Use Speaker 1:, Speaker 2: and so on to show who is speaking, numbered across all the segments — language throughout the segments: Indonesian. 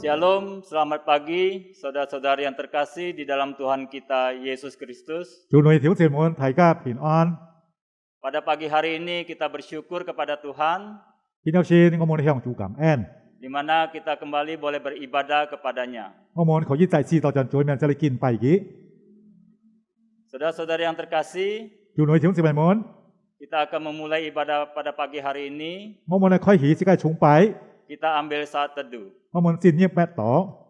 Speaker 1: Shalom, selamat pagi, saudara-saudari yang terkasih di dalam Tuhan kita Yesus Kristus.
Speaker 2: 主內弟兄姊妹大家平安。
Speaker 1: Pada pagi hari ini kita bersyukur kepada Tuhan,
Speaker 2: 今朝先我們向主感恩，
Speaker 1: di mana kita kembali boleh beribadah kepadanya.
Speaker 2: 我們可以再次到陣主面這裡敬拜佢。
Speaker 1: Saudara-saudari yang terkasih,
Speaker 2: 主內弟兄姊妹們，
Speaker 1: kita akan memulai ibadah pada pagi hari ini.
Speaker 2: 我們嚟開始這個崇拜，
Speaker 1: Kita ambil saat teduh.
Speaker 2: 我們先業乜禱。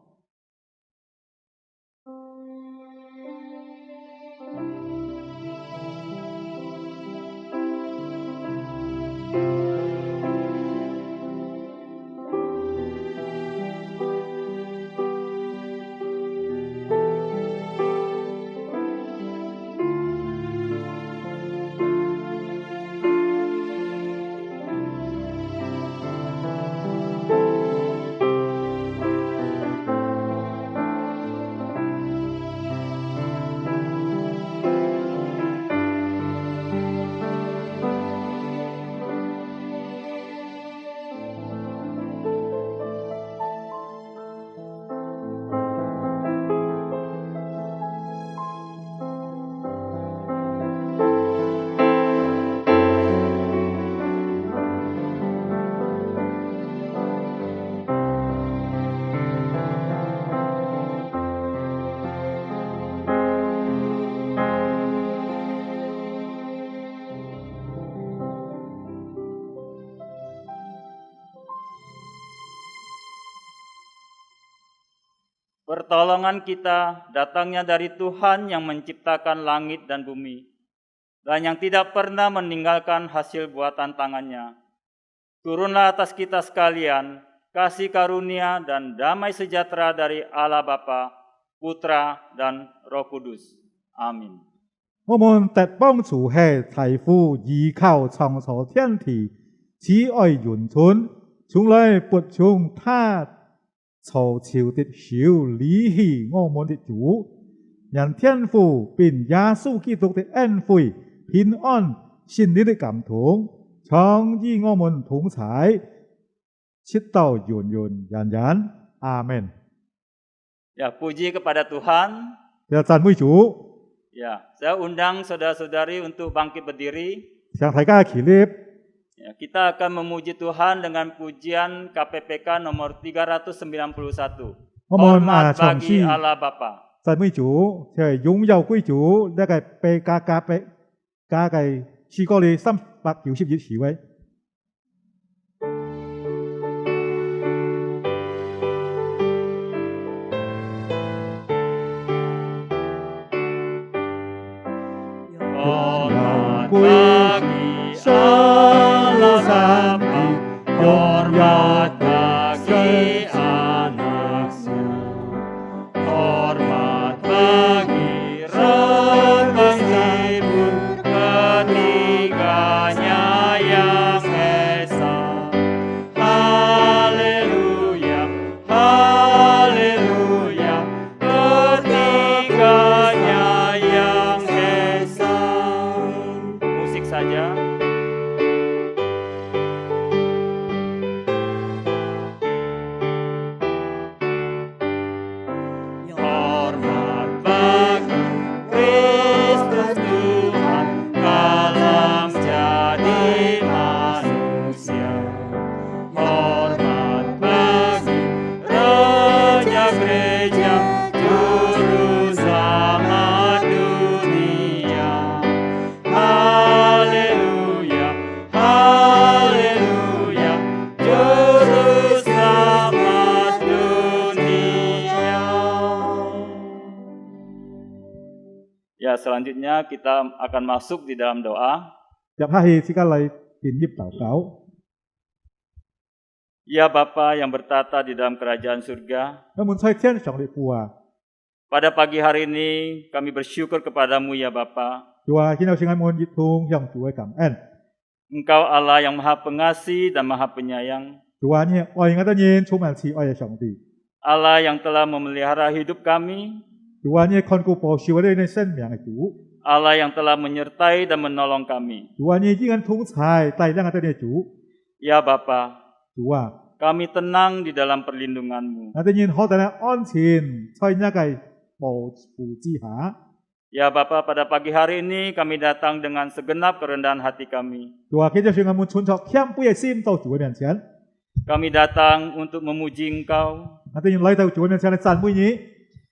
Speaker 1: Pertolongan kita datangnya dari Tuhan yang menciptakan langit dan bumi, dan yang tidak pernah meninggalkan hasil buatan tangannya. Turunlah atas kita sekalian kasih karunia dan damai sejahtera dari Allah Bapa, Putra, dan Roh Kudus. Amin.
Speaker 2: 我們得幫助係財富依靠創造天地，慈愛永存，從來不從他籌潮的小離棄我們的主，讓天父並耶穌基督的恩惠、平安、心靈的感動，常與我們同在，直到永永遠遠。阿門。
Speaker 1: Ya, puji kepada Tuhan.
Speaker 2: 要讚美主，
Speaker 1: Ya, saya undang saudara-saudari untuk bangkit berdiri.
Speaker 2: 向大家起立。
Speaker 1: Ya, kita akan memuji Tuhan dengan pujian KPPK nomor 391.
Speaker 2: 我們
Speaker 1: Hormat
Speaker 2: 唱
Speaker 1: bagi
Speaker 2: 詩
Speaker 1: Allah Bapa.
Speaker 2: 讚美主，就係榮耀歸主，呢個被加嘅詩歌嘅391詞位。
Speaker 1: Hormat bagi Allah Bapa, hormat bagi anaknya, hormat bagi Roh meskipun ketiganya yang esa. Haleluya, haleluya, ketiganya yang esa. Musik saja. Hormat bagi Kristus Tuhan dalam jadi manusia. Hormat bagi Raja Gereja, Juru Selamat dunia. Haleluya, haleluya, Juru Selamat dunia. Ya, selanjutnya kita akan masuk di dalam doa.
Speaker 2: 入下去，即刻嚟電業禱告。
Speaker 1: Ya Bapa yang bertata di dalam kerajaan surga,
Speaker 2: 我們在天上的父啊，
Speaker 1: pada pagi hari ini kami bersyukur kepadamu ya Bapa.
Speaker 2: 主啊，現在聖愛們熱痛向主嘅感恩。
Speaker 1: Engkau Allah yang maha pengasih dan maha penyayang.
Speaker 2: 主啊，你係愛我的人，充滿慈愛嘅上帝。
Speaker 1: Allah yang telah memelihara hidup kami.
Speaker 2: 主啊，你係看顧保守我哋嘅生命嘅主。
Speaker 1: Allah yang telah menyertai dan menolong kami.
Speaker 2: 主啊，你依然同在，帶領我哋嘅主。
Speaker 1: Ya Bapa,
Speaker 2: 主啊，
Speaker 1: Kami tenang di dalam perlindungan-Mu.
Speaker 2: 那啲人好等安全，在一個保護之下。
Speaker 1: Ya Bapa, pada pagi hari ini kami datang dengan segenap kerendahan hati kami.
Speaker 2: 就話佢就算我們存着謙卑嘅心到主嘅面前，
Speaker 1: Kami datang untuk memuji Engkau.
Speaker 2: 那啲人嚟到主嘅面前嚟讚美你，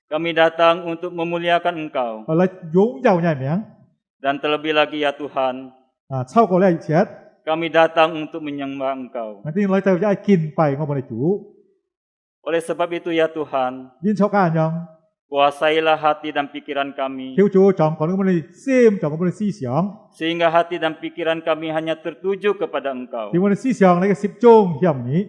Speaker 1: Kami datang untuk memuliakan Engkau.
Speaker 2: 嚟擁有你嘅名，
Speaker 1: Dan terlebih lagi ya Tuhan,
Speaker 2: 超過呢一切，
Speaker 1: kami datang untuk menyembah Engkau.
Speaker 2: 那啲人嚟到一敬拜我們嘅主，
Speaker 1: Oleh sebab itu ya Tuhan,
Speaker 2: 因錯家人，
Speaker 1: kuasailah hati dan pikiran kami,
Speaker 2: 叫主掌管我們嘅心，掌管我們嘅思想，
Speaker 1: sehingga hati dan pikiran kami hanya tertuju kepada Engkau.
Speaker 2: 叫我哋思想你嘅集中向你，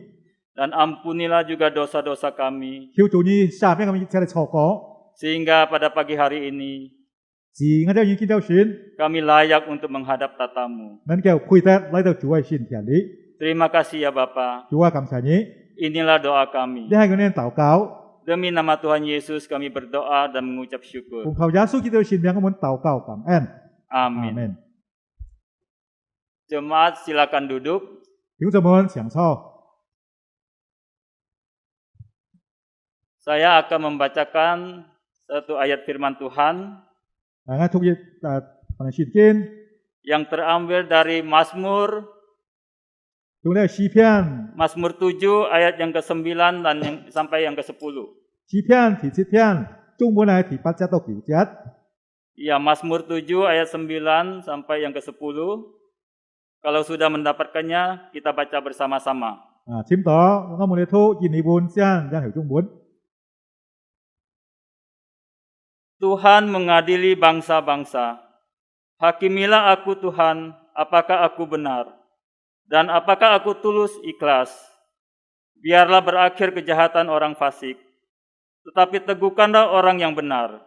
Speaker 1: Dan ampunilah juga dosa-dosa kami,
Speaker 2: 叫主你赦免我們一切嘅錯過，
Speaker 1: sehingga pada pagi hari ini
Speaker 2: 是我哋已經到選，
Speaker 1: kami layak untuk menghadap tatamu.
Speaker 2: 能夠配得嚟到主嘅面前裏，
Speaker 1: Terima kasih ya Bapa.
Speaker 2: 主啊感謝你，
Speaker 1: Inilah doa kami.
Speaker 2: 你係我哋禱告，
Speaker 1: Demi nama Tuhan Yesus kami berdoa dan mengucap syukur.
Speaker 2: 奉靠耶穌基督嘅聖名，我們禱告感恩，
Speaker 1: Amin.
Speaker 2: 阿門。
Speaker 1: Jemaat silakan duduk.
Speaker 2: 弟兄姊妹享受。
Speaker 1: Saya akan membacakan satu ayat firman Tuhan
Speaker 2: 我讀一份聖經，
Speaker 1: yang terambil dari Mazmur
Speaker 2: 用呢個詩篇，
Speaker 1: Mazmur 7 ayat yang ke-9 dan sampai yang ke-10.
Speaker 2: 詩篇第7篇，中文係第8節到9節。
Speaker 1: Ya, Mazmur 7 ayat 9 sampai yang ke-10. Kalau sudah mendapatkannya, kita baca bersama-sama.
Speaker 2: 簽到我們嚟讀印尼文先，然後中文。
Speaker 1: Tuhan mengadili bangsa-bangsa. Hakimilah aku Tuhan, apakah aku benar? Dan apakah aku tulus ikhlas? Biarlah berakhir kejahatan orang fasik. Tetapi teguhkanlah orang yang benar.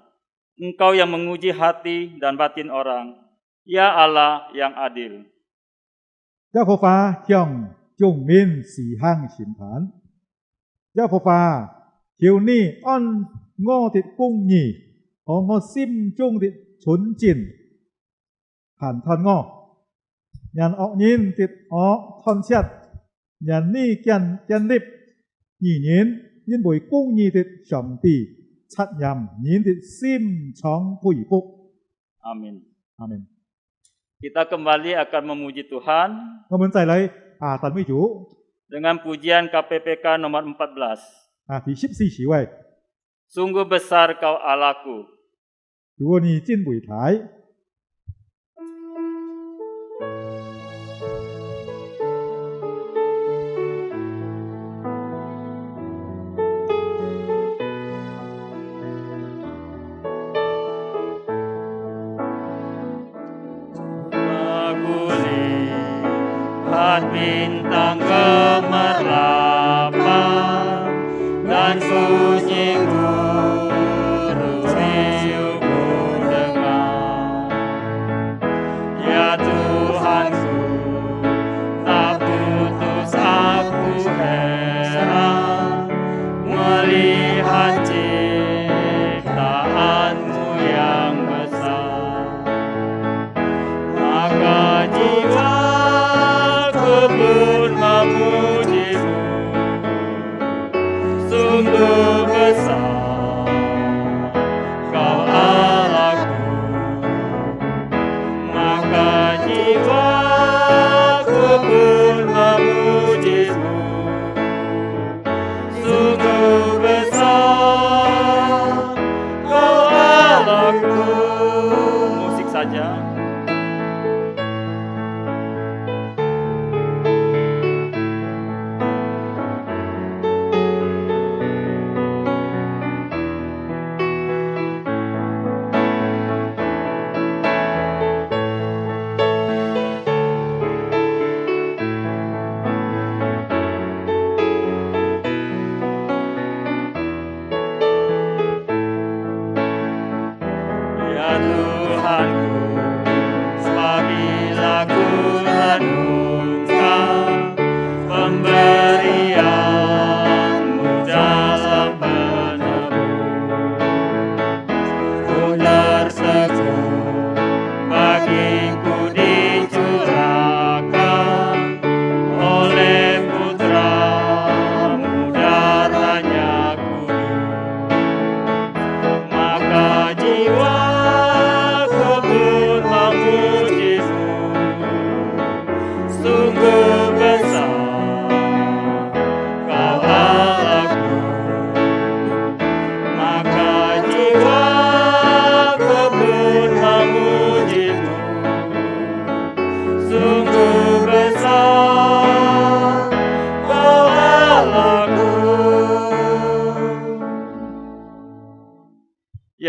Speaker 1: Engkau yang menguji hati dan batin orang. Ya Allah yang adil.
Speaker 2: 耶和華向眾民施行審判。耶和華，求你按我的公義和我心中的純正判斷我。人惡人的我吞吃，人呢建立義人因為公義的上帝察驗人的心腸恢復。
Speaker 1: Amin.
Speaker 2: 阿門。
Speaker 1: Kita kembali akan memuji Tuhan
Speaker 2: 我們再嚟讚美主。
Speaker 1: dengan pujian KPPK nomor 14.
Speaker 2: 第14時位，
Speaker 1: Sungguh besar kau Allahku.
Speaker 2: 如果你真偉大。
Speaker 1: Lihat bintang gemerlapan dan sunyi guru riuhku dengar. Ya Tuhanku, tak putus aku heran melihat ciptaanmu yang besar. Maka jiwa pun memujimu, sungguh besar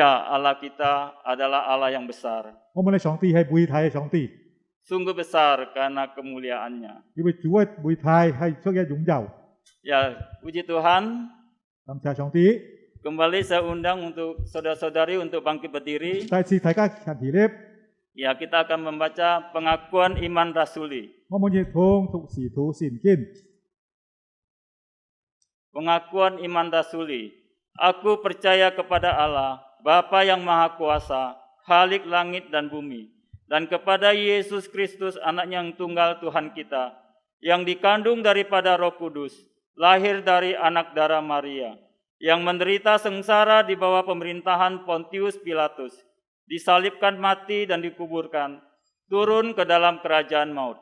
Speaker 1: Ya, Allah kita adalah Allah yang besar.
Speaker 2: 我們嘅上帝係每體嘅上帝，
Speaker 1: Sungguh besar karena kemuliaannya.
Speaker 2: 因為主嘅每體係出嘅擁有。
Speaker 1: Ya, puji Tuhan.
Speaker 2: 感謝上帝，
Speaker 1: Kembali saya undang untuk saudara-saudari untuk bangkit berdiri.
Speaker 2: 再次大家行起立，
Speaker 1: Ya, kita akan membaca pengakuan iman rasuli.
Speaker 2: 我們亦同讀使徒信經。
Speaker 1: Pengakuan iman rasuli. Aku percaya kepada Allah, Bapa yang Maha Kuasa, Khalik langit dan bumi, dan kepada Yesus Kristus anaknya yang tunggal Tuhan kita, yang dikandung daripada Roh Kudus, lahir dari anak darah Maria, yang menderita sengsara di bawah pemerintahan Pontius Pilatus, disalibkan mati dan dikuburkan, turun ke dalam kerajaan maut.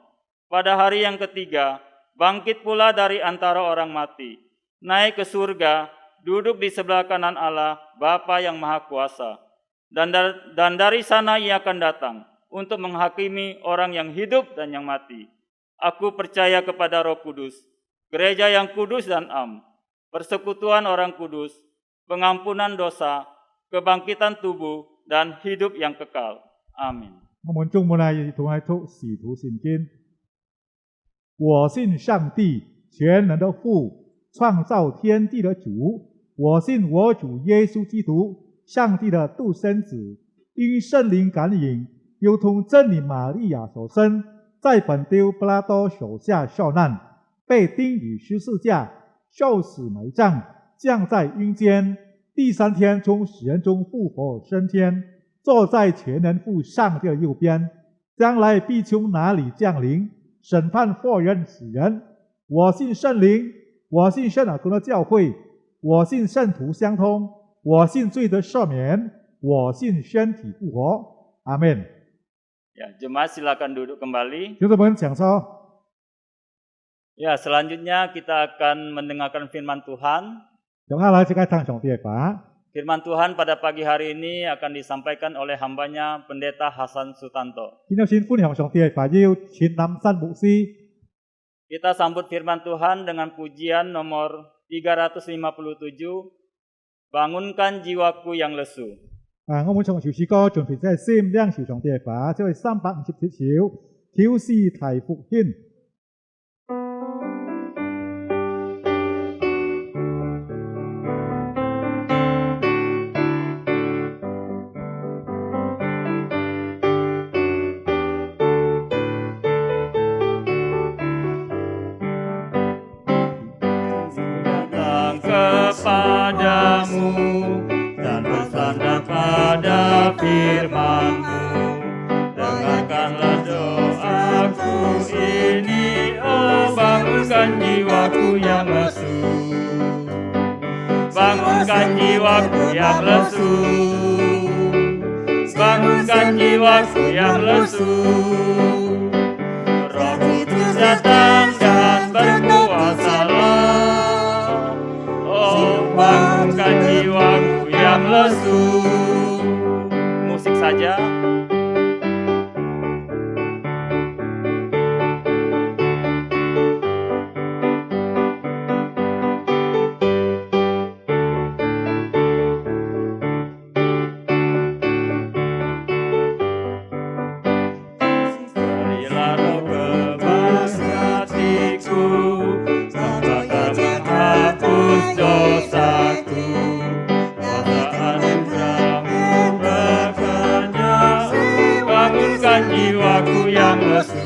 Speaker 1: Pada hari yang ketiga, bangkit pula dari antara orang mati, naik ke surga, duduk di sebelah kanan Allah, Bapa yang Maha Kuasa. Dan dari sana ia akan datang untuk menghakimi orang yang hidup dan yang mati. Aku percaya kepada Roh Kudus, gereja yang kudus dan am, persekutuan orang kudus, pengampunan dosa, kebangkitan tubuh, dan hidup yang kekal. Amin.
Speaker 2: 我們中午呢一同來讀使徒信經。我信上帝，全能的父，創造天地的主。我信我主耶穌基督，上帝的獨生子，因聖靈感應，又同真理瑪利亞所生，在本丟彼拉多手下受難，被釘於十字架，受死埋葬，降在陰間，第三天從死人中復活升天，坐在全能父上帝的右邊，將來必從那裡降臨，審判活人死人。我信聖靈，我信聖而同的教會，我信聖徒相通，我信罪的赦免，我信身體復活。阿門。
Speaker 1: Ya, jemaat silakan duduk kembali.
Speaker 2: 弟兄們請坐。
Speaker 1: Ya, selanjutnya kita akan mendengarkan firman Tuhan.
Speaker 2: 接下來就該聽上帝嘅話。
Speaker 1: Firman Tuhan pada pagi hari ini akan disampaikan oleh hambanya Pendeta Hasan Sutanto.
Speaker 2: 今日先分享上帝嘅話，要前南山牧師。
Speaker 1: Kita sambut firman Tuhan dengan pujian nomor 357, Bangunkan jiwaku yang lesu.
Speaker 2: 我們從首詩歌準備即係先領受上帝嘅話，即係357首，挑示提復興。
Speaker 1: Kepadamu dan bersandar pada firman-Mu, dengarkanlah doaku ini, oh bangunkan jiwaku yang lesu, bangunkan jiwaku yang lesu, bangunkan jiwaku yang lesu. Roh Kudus datang dan berkuasalah. Bangunkan jiwaku yang lesu. Musik saja. Berilah roh kebas hatiku, membakar menghapus dosaku. Bangunkan jiwaku yang lesu,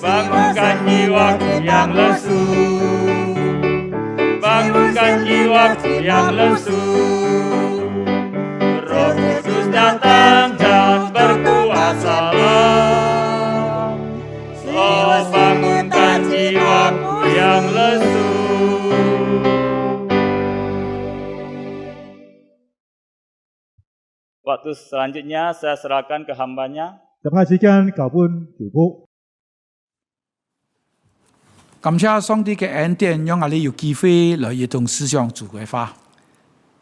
Speaker 1: bangunkan jiwaku yang lesu, bangunkan jiwaku yang lesu. Roh Kudus datang dan berkuasalah. Oh bangunkan jiwaku yang lesu. Waktu selanjutnya saya serahkan ke hambanya.
Speaker 2: 就派時間交本主僕。
Speaker 3: 感謝上帝嘅恩典，讓我哋有機會來一同思想主嘅話。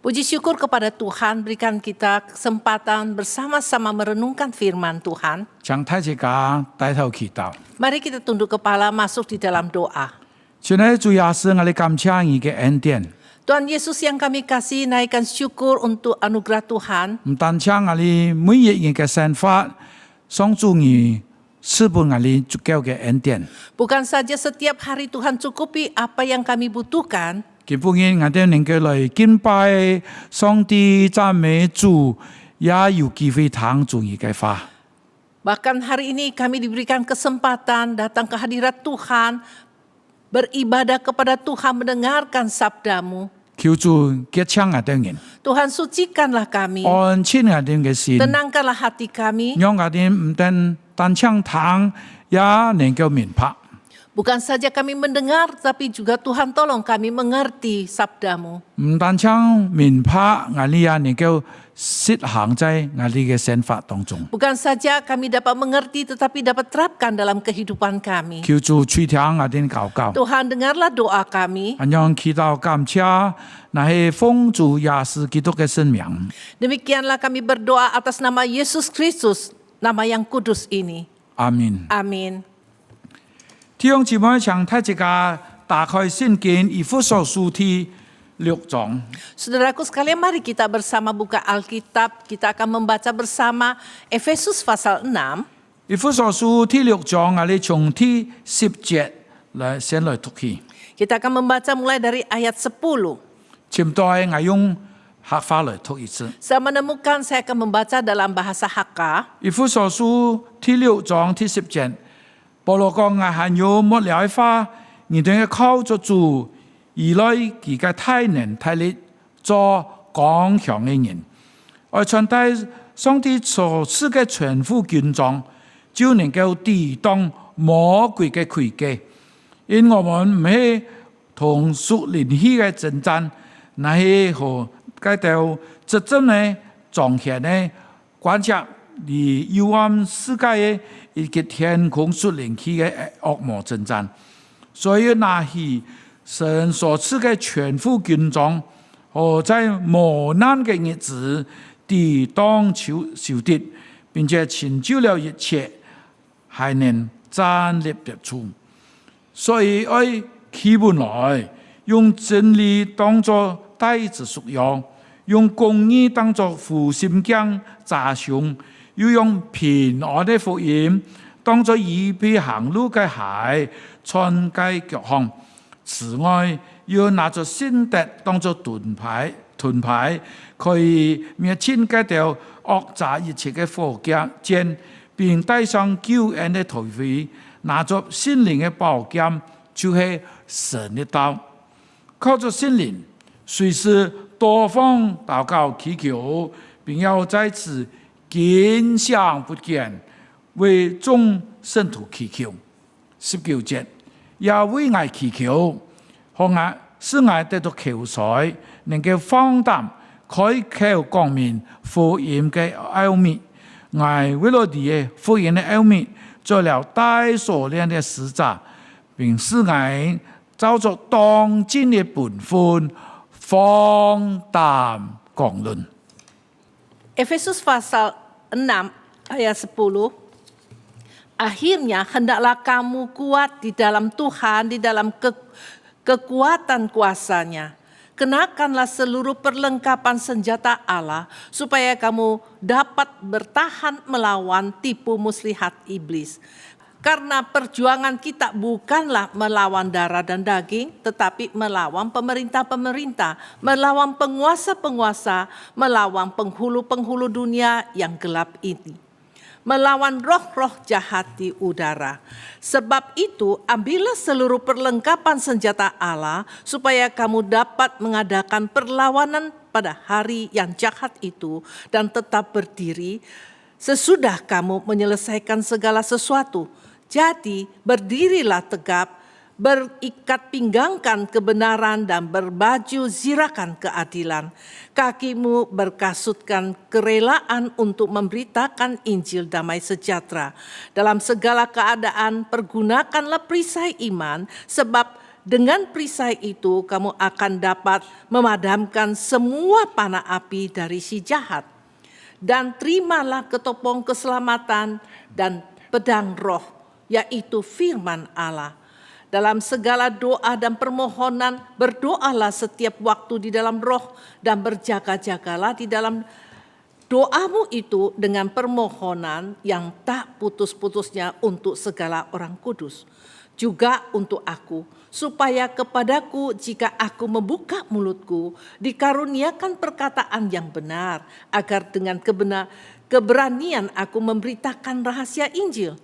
Speaker 4: Puji syukur kepada Tuhan berikan kita kesempatan bersama-sama merenungkan firman Tuhan.
Speaker 3: 請大家帶頭祈禱。
Speaker 4: Mari kita tunduk kepala masuk di dalam doa.
Speaker 3: 現在主要是我哋感謝你嘅恩典，
Speaker 4: Tuhan Yesus yang kami kasih, naikkan syukur untuk anugerah Tuhan.
Speaker 3: 唔單止我哋每一日嘅生活，上主你賜俾我哋足夠嘅恩典。
Speaker 4: Bukan saja setiap hari Tuhan cukupi apa yang kami butuhkan,
Speaker 3: 基本上我哋能夠來敬拜上帝、讚美主，也有機會聽主嘅話。
Speaker 4: bahkan hari ini kami diberikan kesempatan datang ke hadirat Tuhan, beribadah kepada Tuhan, mendengarkan sabdamu.
Speaker 3: 求主潔淨我哋人，
Speaker 4: Tuhan sucikanlah kami,
Speaker 3: 安靜我哋嘅心，
Speaker 4: tenangkanlah hati kami.
Speaker 3: 讓我哋唔單唱聽，也能夠明白。
Speaker 4: Bukan saja kami mendengar, tapi juga Tuhan tolong kami mengerti sabdamu.
Speaker 3: 唔單唱明白，我哋也能夠實行在我哋嘅生活當中。
Speaker 4: Bukan saja kami dapat mengerti, tetapi dapat terapkan dalam kehidupan kami.
Speaker 3: 求主垂聽我哋禱告。
Speaker 4: Tuhan dengarlah doa kami.
Speaker 3: 安樣祈禱感謝，那係奉主耶穌基督嘅聖名。
Speaker 4: Demikianlah kami berdoa atas nama Yesus Kristus, nama yang kudus ini.
Speaker 3: 阿門。
Speaker 4: Amin.
Speaker 3: 弟兄姊妹，請大家打開聖經以弗所書第6章。
Speaker 4: Saudaraku sekalian, mari kita bersama buka Alkitab. Kita akan membaca bersama Efesus pasal 6.
Speaker 3: 以弗所書第6章，我哋從第10節先來讀起。
Speaker 4: Kita akan membaca mulai dari ayat 10.
Speaker 3: 前代我用客話來讀一次。
Speaker 4: Saya menemukan saya akan membaca dalam bahasa Hakka.
Speaker 3: 以弗所書第6章第10節，保羅講我還有末了的話，你哋要靠着主，而來佢嘅大能大力做剛強嘅人，而傳遞上帝所賜嘅全副軍裝，就能夠抵擋魔鬼嘅詭計。因我們唔係同屬靈氣嘅爭戰，乃係和嗰條執政嘅彰顯嘅關係。 而幽暗世界嘅以及天空屬靈氣嘅惡魔爭戰，所以拿起神所賜嘅全副軍裝，和在磨難嘅日子抵擋仇敵，並且成就了一切，還能站立得住。所以愛起本來，用真理當作帶子束腰，用公義當作護心鏡扎胸。 要用平安的福音當作預備行路嘅鞋，穿街腳項。此外，要拿着信德當作盾牌，可以滅盡嗰條惡詐一切嘅火箭，並帶上救恩的頭盔，拿着心靈嘅寶劍，就係神的道。靠着心靈，隨時多方禱告祈求，並要在此。 堅想不見，為眾聖徒祈求。19節，也為我祈求，使我得到口才，能夠放膽開口講明福音嘅奧秘。我為了啲福音嘅奧秘，做了帶鎖鏈嘅使者，並使我照着當今嘅本分，放膽講論。
Speaker 4: Efesus pasal 6 ayat 10. Akhirnya hendaklah kamu kuat di dalam Tuhan, di dalam kekuatan kuasanya. Kenakanlah seluruh perlengkapan senjata Allah supaya kamu dapat bertahan melawan tipu muslihat iblis. Karena perjuangan kita bukanlah melawan darah dan daging, tetapi melawan pemerintah-pemerintah, melawan penguasa-penguasa, melawan penghulu-penghulu dunia yang gelap ini, melawan roh-roh jahat di udara. Sebab itu, ambillah seluruh perlengkapan senjata Allah, supaya kamu dapat mengadakan perlawanan pada hari yang jahat itu, dan tetap berdiri sesudah kamu menyelesaikan segala sesuatu. Jadi berdirilah tegap, berikat pinggangkan kebenaran dan berbaju zirakan keadilan. Kakimu berkasutkan kerelaan untuk memberitakan Injil damai sejahtera. Dalam segala keadaan pergunakanlah perisai iman, sebab dengan perisai itu kamu akan dapat memadamkan semua panah api dari si jahat. Dan terimalah ketopong keselamatan dan pedang roh, yaitu firman Allah. Dalam segala doa dan permohonan, berdoalah setiap waktu di dalam roh dan berjaga-jagalah di dalam doamu itu dengan permohonan yang tak putus-putusnya untuk segala orang kudus. Juga untuk aku, supaya kepadaku jika aku membuka mulutku, dikaruniakan perkataan yang benar, agar dengan keberanian aku memberitakan rahasia Injil.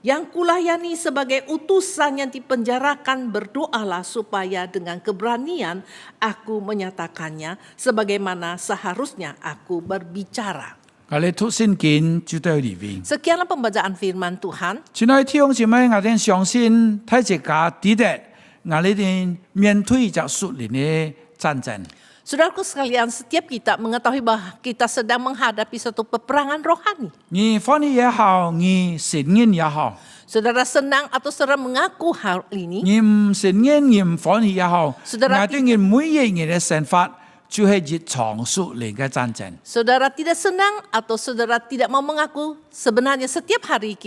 Speaker 4: Yang kulayani sebagai utusan yang dipenjarakan, berdoalah supaya dengan keberanian aku menyatakannya sebagaimana seharusnya aku berbicara.
Speaker 3: 我哋讀聖經就到呢邊。
Speaker 4: Sekianlah pembacaan firman Tuhan.
Speaker 3: 親愛弟兄姊妹，我哋相信睇一家記得，我哋面對着屬靈嘅戰爭。
Speaker 4: Saudaraku sekalian, setiap kita mengetahui bahwa kita sedang menghadapi satu peperangan rohani.
Speaker 3: 你歡喜也好，你承認也好，
Speaker 4: Saudara senang atau saudara mengaku hal ini,
Speaker 3: 你唔承認、你唔歡喜也好，我
Speaker 4: Saudara
Speaker 3: 哋嘅每一日嘅生活就係日常屬靈嘅戰爭。
Speaker 4: saudara tidak senang atau saudara tidak mau mengaku, sebenarnya setiap hari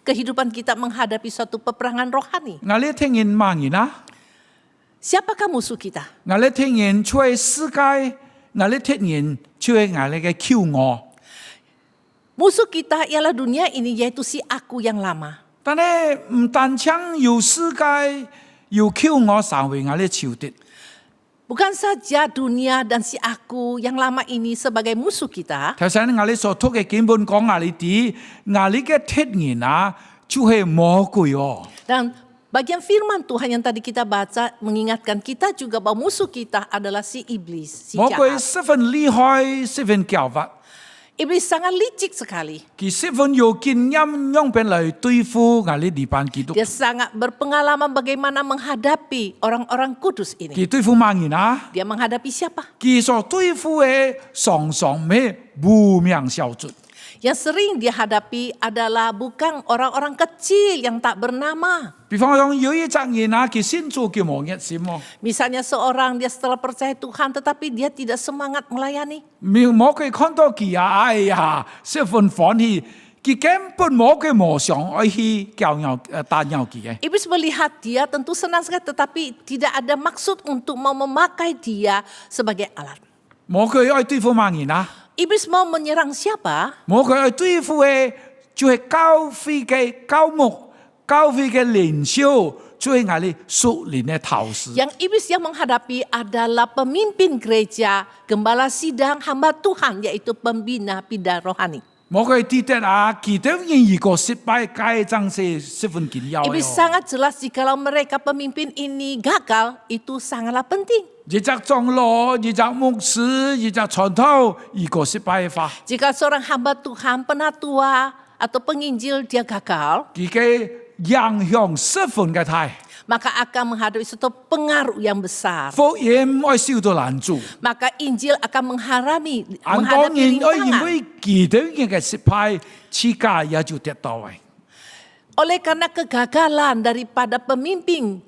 Speaker 4: kehidupan kita menghadapi suatu peperangan rohani.
Speaker 3: 我哋聽見罵人啊，
Speaker 4: Siapakah musuh kita?
Speaker 3: 我哋聽見出去世界，我哋聽見出去我哋嘅驕傲。
Speaker 4: Musuh kita ialah dunia ini, yaitu si aku yang lama.
Speaker 3: 但係唔單槍有世界，有驕傲成為我哋仇敵。
Speaker 4: Bukan saja dunia dan si aku yang lama ini sebagai musuh kita,
Speaker 3: 頭先我哋所讀嘅經本講我哋啲，我哋嘅敵人啊，就係魔鬼哦。
Speaker 4: dan bagian firman Tuhan yang tadi kita baca mengingatkan kita juga bahwa musuh kita adalah si iblis, si
Speaker 3: 魔鬼
Speaker 4: jahat.
Speaker 3: 十分厲害，十分狡猾，
Speaker 4: Iblis sangat licik sekali.
Speaker 3: 佢十分有經驗，用邊嚟對付我哋呢班基督徒。
Speaker 4: Dia sangat berpengalaman bagaimana menghadapi orang-orang kudus ini.
Speaker 3: 佢對付乜人啊？
Speaker 4: Dia menghadapi siapa?
Speaker 3: 佢所對付嘅常常咩無名小卒。
Speaker 4: Yang sering dia hadapi adalah bukan orang-orang kecil yang tak bernama.
Speaker 3: 比方講有一隻人啊，佢先做叫冇熱心喎，
Speaker 4: Misalnya seorang dia setelah percaya Tuhan tetapi dia tidak semangat melayani.
Speaker 3: 魔鬼看到佢啊，哎呀，十分歡喜，佢根本魔鬼冇想愛去教養打擾佢嘅。
Speaker 4: Iblis melihat dia tentu senang sekali tetapi tidak ada maksud untuk mau memakai dia sebagai alat.
Speaker 3: 魔鬼愛對付乜人啊？
Speaker 4: Iblis mau menyerang siapa?
Speaker 3: 魔鬼愛對付嘅就係教會嘅教牧、教會嘅領袖，就係我哋屬靈嘅頭師。
Speaker 4: Yang iblis yang menghadapi adalah pemimpin gereja, gembala sidang, hamba Tuhan, yaitu pembina-pembina rohani.
Speaker 3: 魔鬼記得啊，記得如果失敗，該真是十分緊要嘅。
Speaker 4: Iblis sangat jelas jikalau mereka pemimpin ini gagal, itu sangatlah penting.
Speaker 3: 一隻長老、一隻牧師、一隻傳道，如果失敗嘅話，
Speaker 4: Jika seorang hamba Tuhan, penatua atau penginjil dia gagal,
Speaker 3: 佢嘅影響十分嘅大，
Speaker 4: maka akan menghadapi suatu pengaruh yang besar.
Speaker 3: 福音會受到攔阻。
Speaker 4: Maka Injil akan menghadapi
Speaker 3: 很多人因
Speaker 4: rintangan.
Speaker 3: 為記得嘅失敗，自家也就跌倒嘅。
Speaker 4: Oleh karena kegagalan daripada pemimpin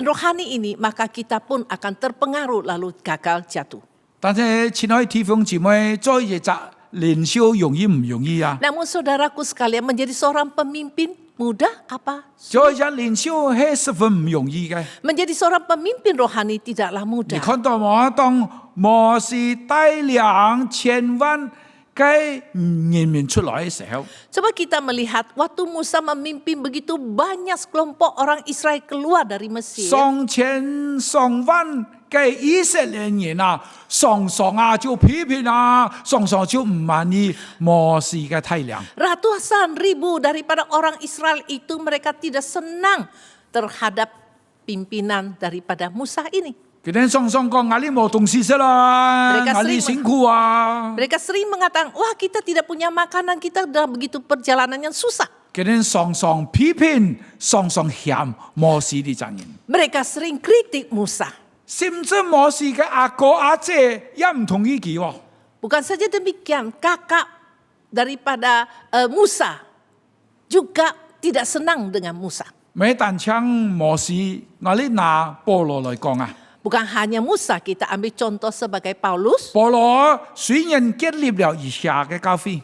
Speaker 4: rohani ini, maka kita pun akan terpengaruh lalu gagal jatuh.
Speaker 3: 但係親愛弟兄姊妹，做一隻領袖容易唔容易啊？
Speaker 4: Namun saudaraku sekalian, menjadi seorang pemimpin mudah apa?
Speaker 3: 做一隻領袖係十分唔容易嘅。
Speaker 4: Menjadi seorang pemimpin rohani tidaklah
Speaker 3: 你
Speaker 4: mudah.
Speaker 3: 看到冇？當摩西帶領千萬嘅人民出來嘅時候，
Speaker 4: Coba kita melihat waktu Musa memimpin begitu banyak sekelompok orang Israel keluar dari Mesir.
Speaker 3: 上千上萬嘅以色列人啊，常常啊就批評啊，常常就唔滿意摩西嘅體量。
Speaker 4: Ratusan ribu daripada orang Israel itu mereka tidak senang terhadap pimpinan daripada Musa ini.
Speaker 3: 佢哋常常講：我哋冇東西食啦，
Speaker 4: Mereka
Speaker 3: 我哋
Speaker 4: sering
Speaker 3: 辛苦啊。
Speaker 4: Mereka sering mengatakan, wah kita tidak punya makanan, kita dalam begitu perjalanan yang susah.
Speaker 3: 佢哋常常批評，常常嫌摩西啲責任。
Speaker 4: Mereka sering kritik Musa.
Speaker 3: 甚至摩西嘅阿哥阿姐也唔同意佢喎。
Speaker 4: Bukan saja demikian, kakak daripada Musa juga tidak senang dengan Musa.
Speaker 3: 咪但請摩西，我哋拿保羅來講啊。
Speaker 4: Bukan hanya Musa, kita ambil contoh sebagai Paulus.
Speaker 3: 保羅雖然建立了以下嘅教會，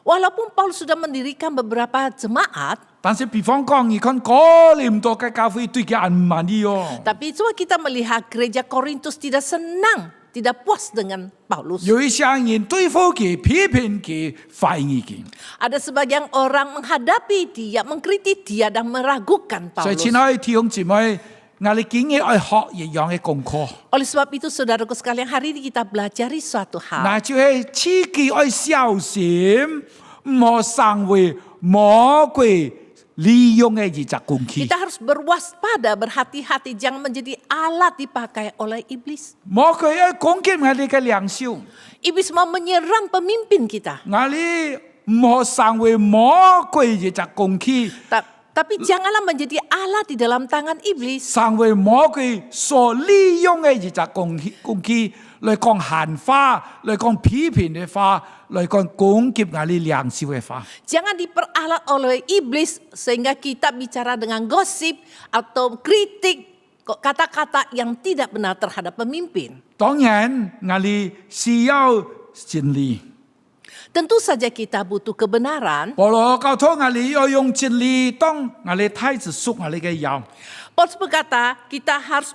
Speaker 4: Walaupun Paulus sudah mendirikan beberapa jemaat,
Speaker 3: 但是比方講，而看哥林多嘅教會對佢唔滿意哦。
Speaker 4: tapi coba kita melihat gereja Korintus tidak senang, tidak puas dengan Paulus.
Speaker 3: 有一些人對付佢、批評佢、反意見。
Speaker 4: Ada sebagian orang menghadapi dia, mengkritik dia dan meragukan
Speaker 3: 所以
Speaker 4: Paulus.
Speaker 3: 親愛弟兄姊妹，我哋今日愛學一樣嘅功課，
Speaker 4: Oleh sebab itu saudaraku sekalian, hari ini kita belajari suatu hal.
Speaker 3: 那就係自己愛小心，唔好成為魔鬼利用嘅一隻工具。
Speaker 4: Kita harus berwaspada, berhati-hati, jangan menjadi alat dipakai oleh iblis.
Speaker 3: 魔鬼要攻擊我哋嘅良心，
Speaker 4: Iblis mau menyerang pemimpin kita.
Speaker 3: 我哋唔好成為魔鬼一隻工具，
Speaker 4: Tapi janganlah menjadi alat di dalam tangan iblis.
Speaker 3: 成為魔鬼所利用嘅一隻工具來講閒話，來講批評嘅話，來講攻擊我哋良心嘅話。
Speaker 4: Jangan diperalat oleh iblis sehingga kita bicara dengan gosip atau kritik kata-kata yang tidak benar terhadap pemimpin.
Speaker 3: 當然，我哋需要真理。
Speaker 4: Tentu saja kita butuh kebenaran.
Speaker 3: 保羅教導我哋要用真理當我哋太子屬我哋嘅羊。
Speaker 4: Paulus berkata kita harus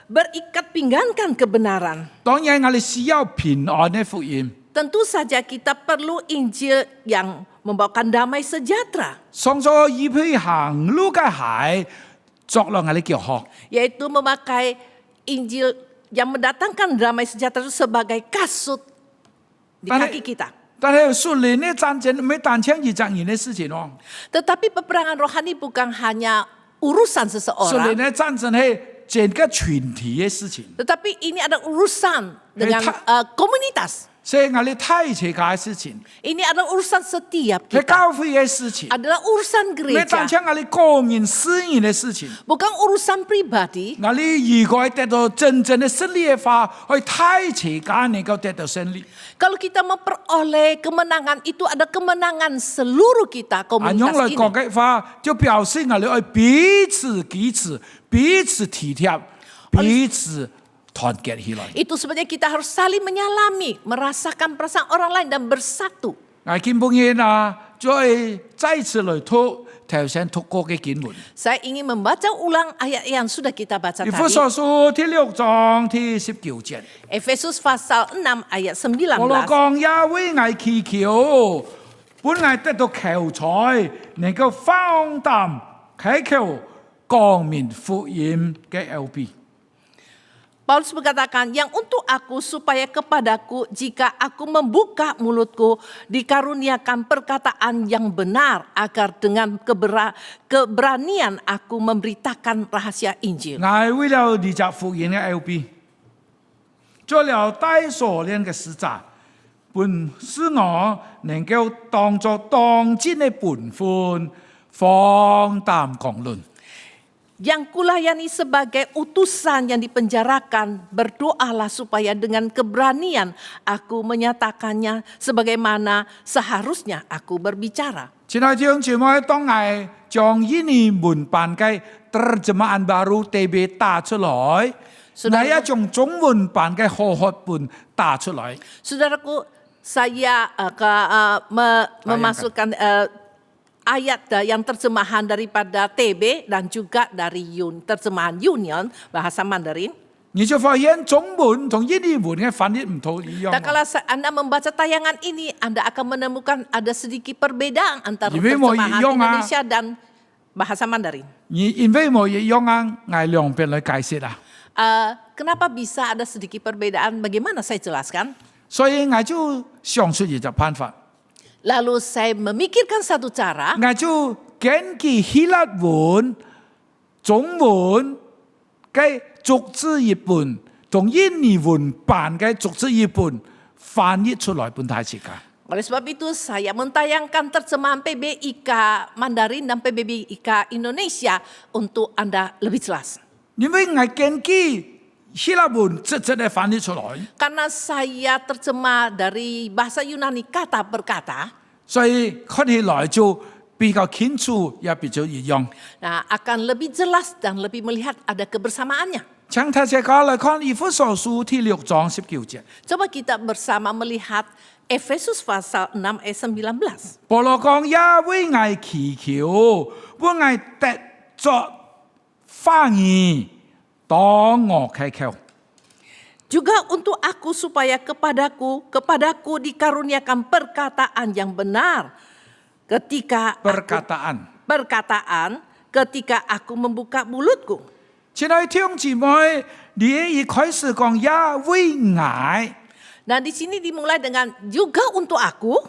Speaker 4: berikat pinggankan kebenaran.
Speaker 3: 當然，我哋需要平安嘅福音。
Speaker 4: Tentu saja kita perlu Injil yang membawakan damai sejahtera,
Speaker 3: 創造預備行路嘅鞋，作落我哋腳學。
Speaker 4: yaitu memakai Injil yang mendatangkan damai sejahtera itu sebagai kasut di kaki kita.
Speaker 3: 但係屬靈嘅戰爭唔係單槍一隻人嘅事情哦。
Speaker 4: Tetapi peperangan rohani bukan hanya urusan
Speaker 3: 屬靈
Speaker 4: seseorang,
Speaker 3: 嘅戰爭係整個群體嘅事情，
Speaker 4: tetapi ini ada urusan dengan komunitas.
Speaker 3: 所以我哋太世界嘅事情，
Speaker 4: Ini adalah urusan setiap
Speaker 3: 係
Speaker 4: kita.
Speaker 3: 教會嘅事情，
Speaker 4: Adalah urusan
Speaker 3: 唔係單
Speaker 4: gereja,
Speaker 3: 槍我哋個人私人嘅事情。
Speaker 4: bukan urusan pribadi.
Speaker 3: 我哋如果得到真正嘅勝利嘅話，去太世界能夠得到勝利。
Speaker 4: Kalau kita memperoleh kemenangan, itu ada kemenangan seluruh kita
Speaker 3: 按用
Speaker 4: komunitas
Speaker 3: 來講
Speaker 4: ini.
Speaker 3: 嘅話，就表示我哋愛彼此彼此彼此體貼，彼此團結起來。
Speaker 4: Itu sebenarnya kita harus saling menyalami, merasakan perasaan orang lain dan bersatu.
Speaker 3: 我見本嘢啊，再次來讀頭先讀過嘅經文。
Speaker 4: Saya ingin membaca ulang ayat yang sudah kita baca
Speaker 3: 以弗
Speaker 4: tadi.
Speaker 3: 所書第6章第19節。
Speaker 4: Efesus pasal 6 ayat
Speaker 3: 保羅
Speaker 4: 19.
Speaker 3: 講也為我祈求，本來得到求才，能夠放膽祈求光明福音嘅 LB。
Speaker 4: Paulus berkatakan, yang untuk aku supaya kepadaku jika aku membuka mulutku dikaruniakan perkataan yang benar agar dengan keberanian aku memberitakan rahasia Injil.
Speaker 3: 我為了二隻福音嘅 LB， 做了帶鎖鏈嘅使者，本使我能夠當作當今嘅本分，放膽講論。
Speaker 4: Yang kulayani sebagai utusan yang dipenjarakan, berdoalah supaya dengan keberanian aku menyatakannya sebagaimana seharusnya aku berbicara.
Speaker 3: 親愛弟兄姊妹，當我將印尼文版嘅 terjemahan baru TB 打出來，我也將中文版嘅和合本打出來。
Speaker 4: Saudaraku, saya memasukkan ayat yang terjemahan daripada TB dan juga dari terjemahan Union bahasa Mandarin.
Speaker 3: 你就發現中文同印尼文嘅翻譯唔同一樣。
Speaker 4: Dan kalau Anda membaca tayangan ini, Anda akan menemukan ada sedikit perbedaan antara
Speaker 3: 因為冇一
Speaker 4: terjemahan
Speaker 3: 樣啊。
Speaker 4: Indonesia dan bahasa Mandarin.
Speaker 3: 因為冇一樣啊，我兩邊來解釋啊。
Speaker 4: Kenapa bisa ada sedikit perbedaan? Bagaimana saya jelaskan?
Speaker 3: 所以我就想出一個辦法，
Speaker 4: Lalu saya memikirkan satu cara.
Speaker 3: 我就根據希臘文、中文嘅逐字譯本同印尼文版嘅逐字譯本翻譯出來本太世界。
Speaker 4: Oleh sebab itu saya mentayangkan terjemahan PBIK Mandarin dan PBIK Indonesia untuk Anda lebih jelas.
Speaker 3: 因為我根據希臘文直接地翻譯出來，
Speaker 4: Karena saya terjemah dari bahasa Yunani kata per kata,
Speaker 3: 所以看起來就比較清楚，也比較一樣。
Speaker 4: nah akan lebih jelas dan lebih melihat ada kebersamaannya.
Speaker 3: 請大家嚟看以弗所書第6章19節。
Speaker 4: Coba kita bersama melihat Efesus pasal 6 ayat 19.
Speaker 3: 保羅講：也為愛祈求，為愛得作翻譯，當我開口。
Speaker 4: Juga untuk aku supaya kepadaku dikaruniakan perkataan yang benar ketika perkataan ketika aku membuka mulutku.
Speaker 3: 親愛弟兄姊妹，你一開始講也為愛，
Speaker 4: Nah di sini dimulai dengan juga untuk aku.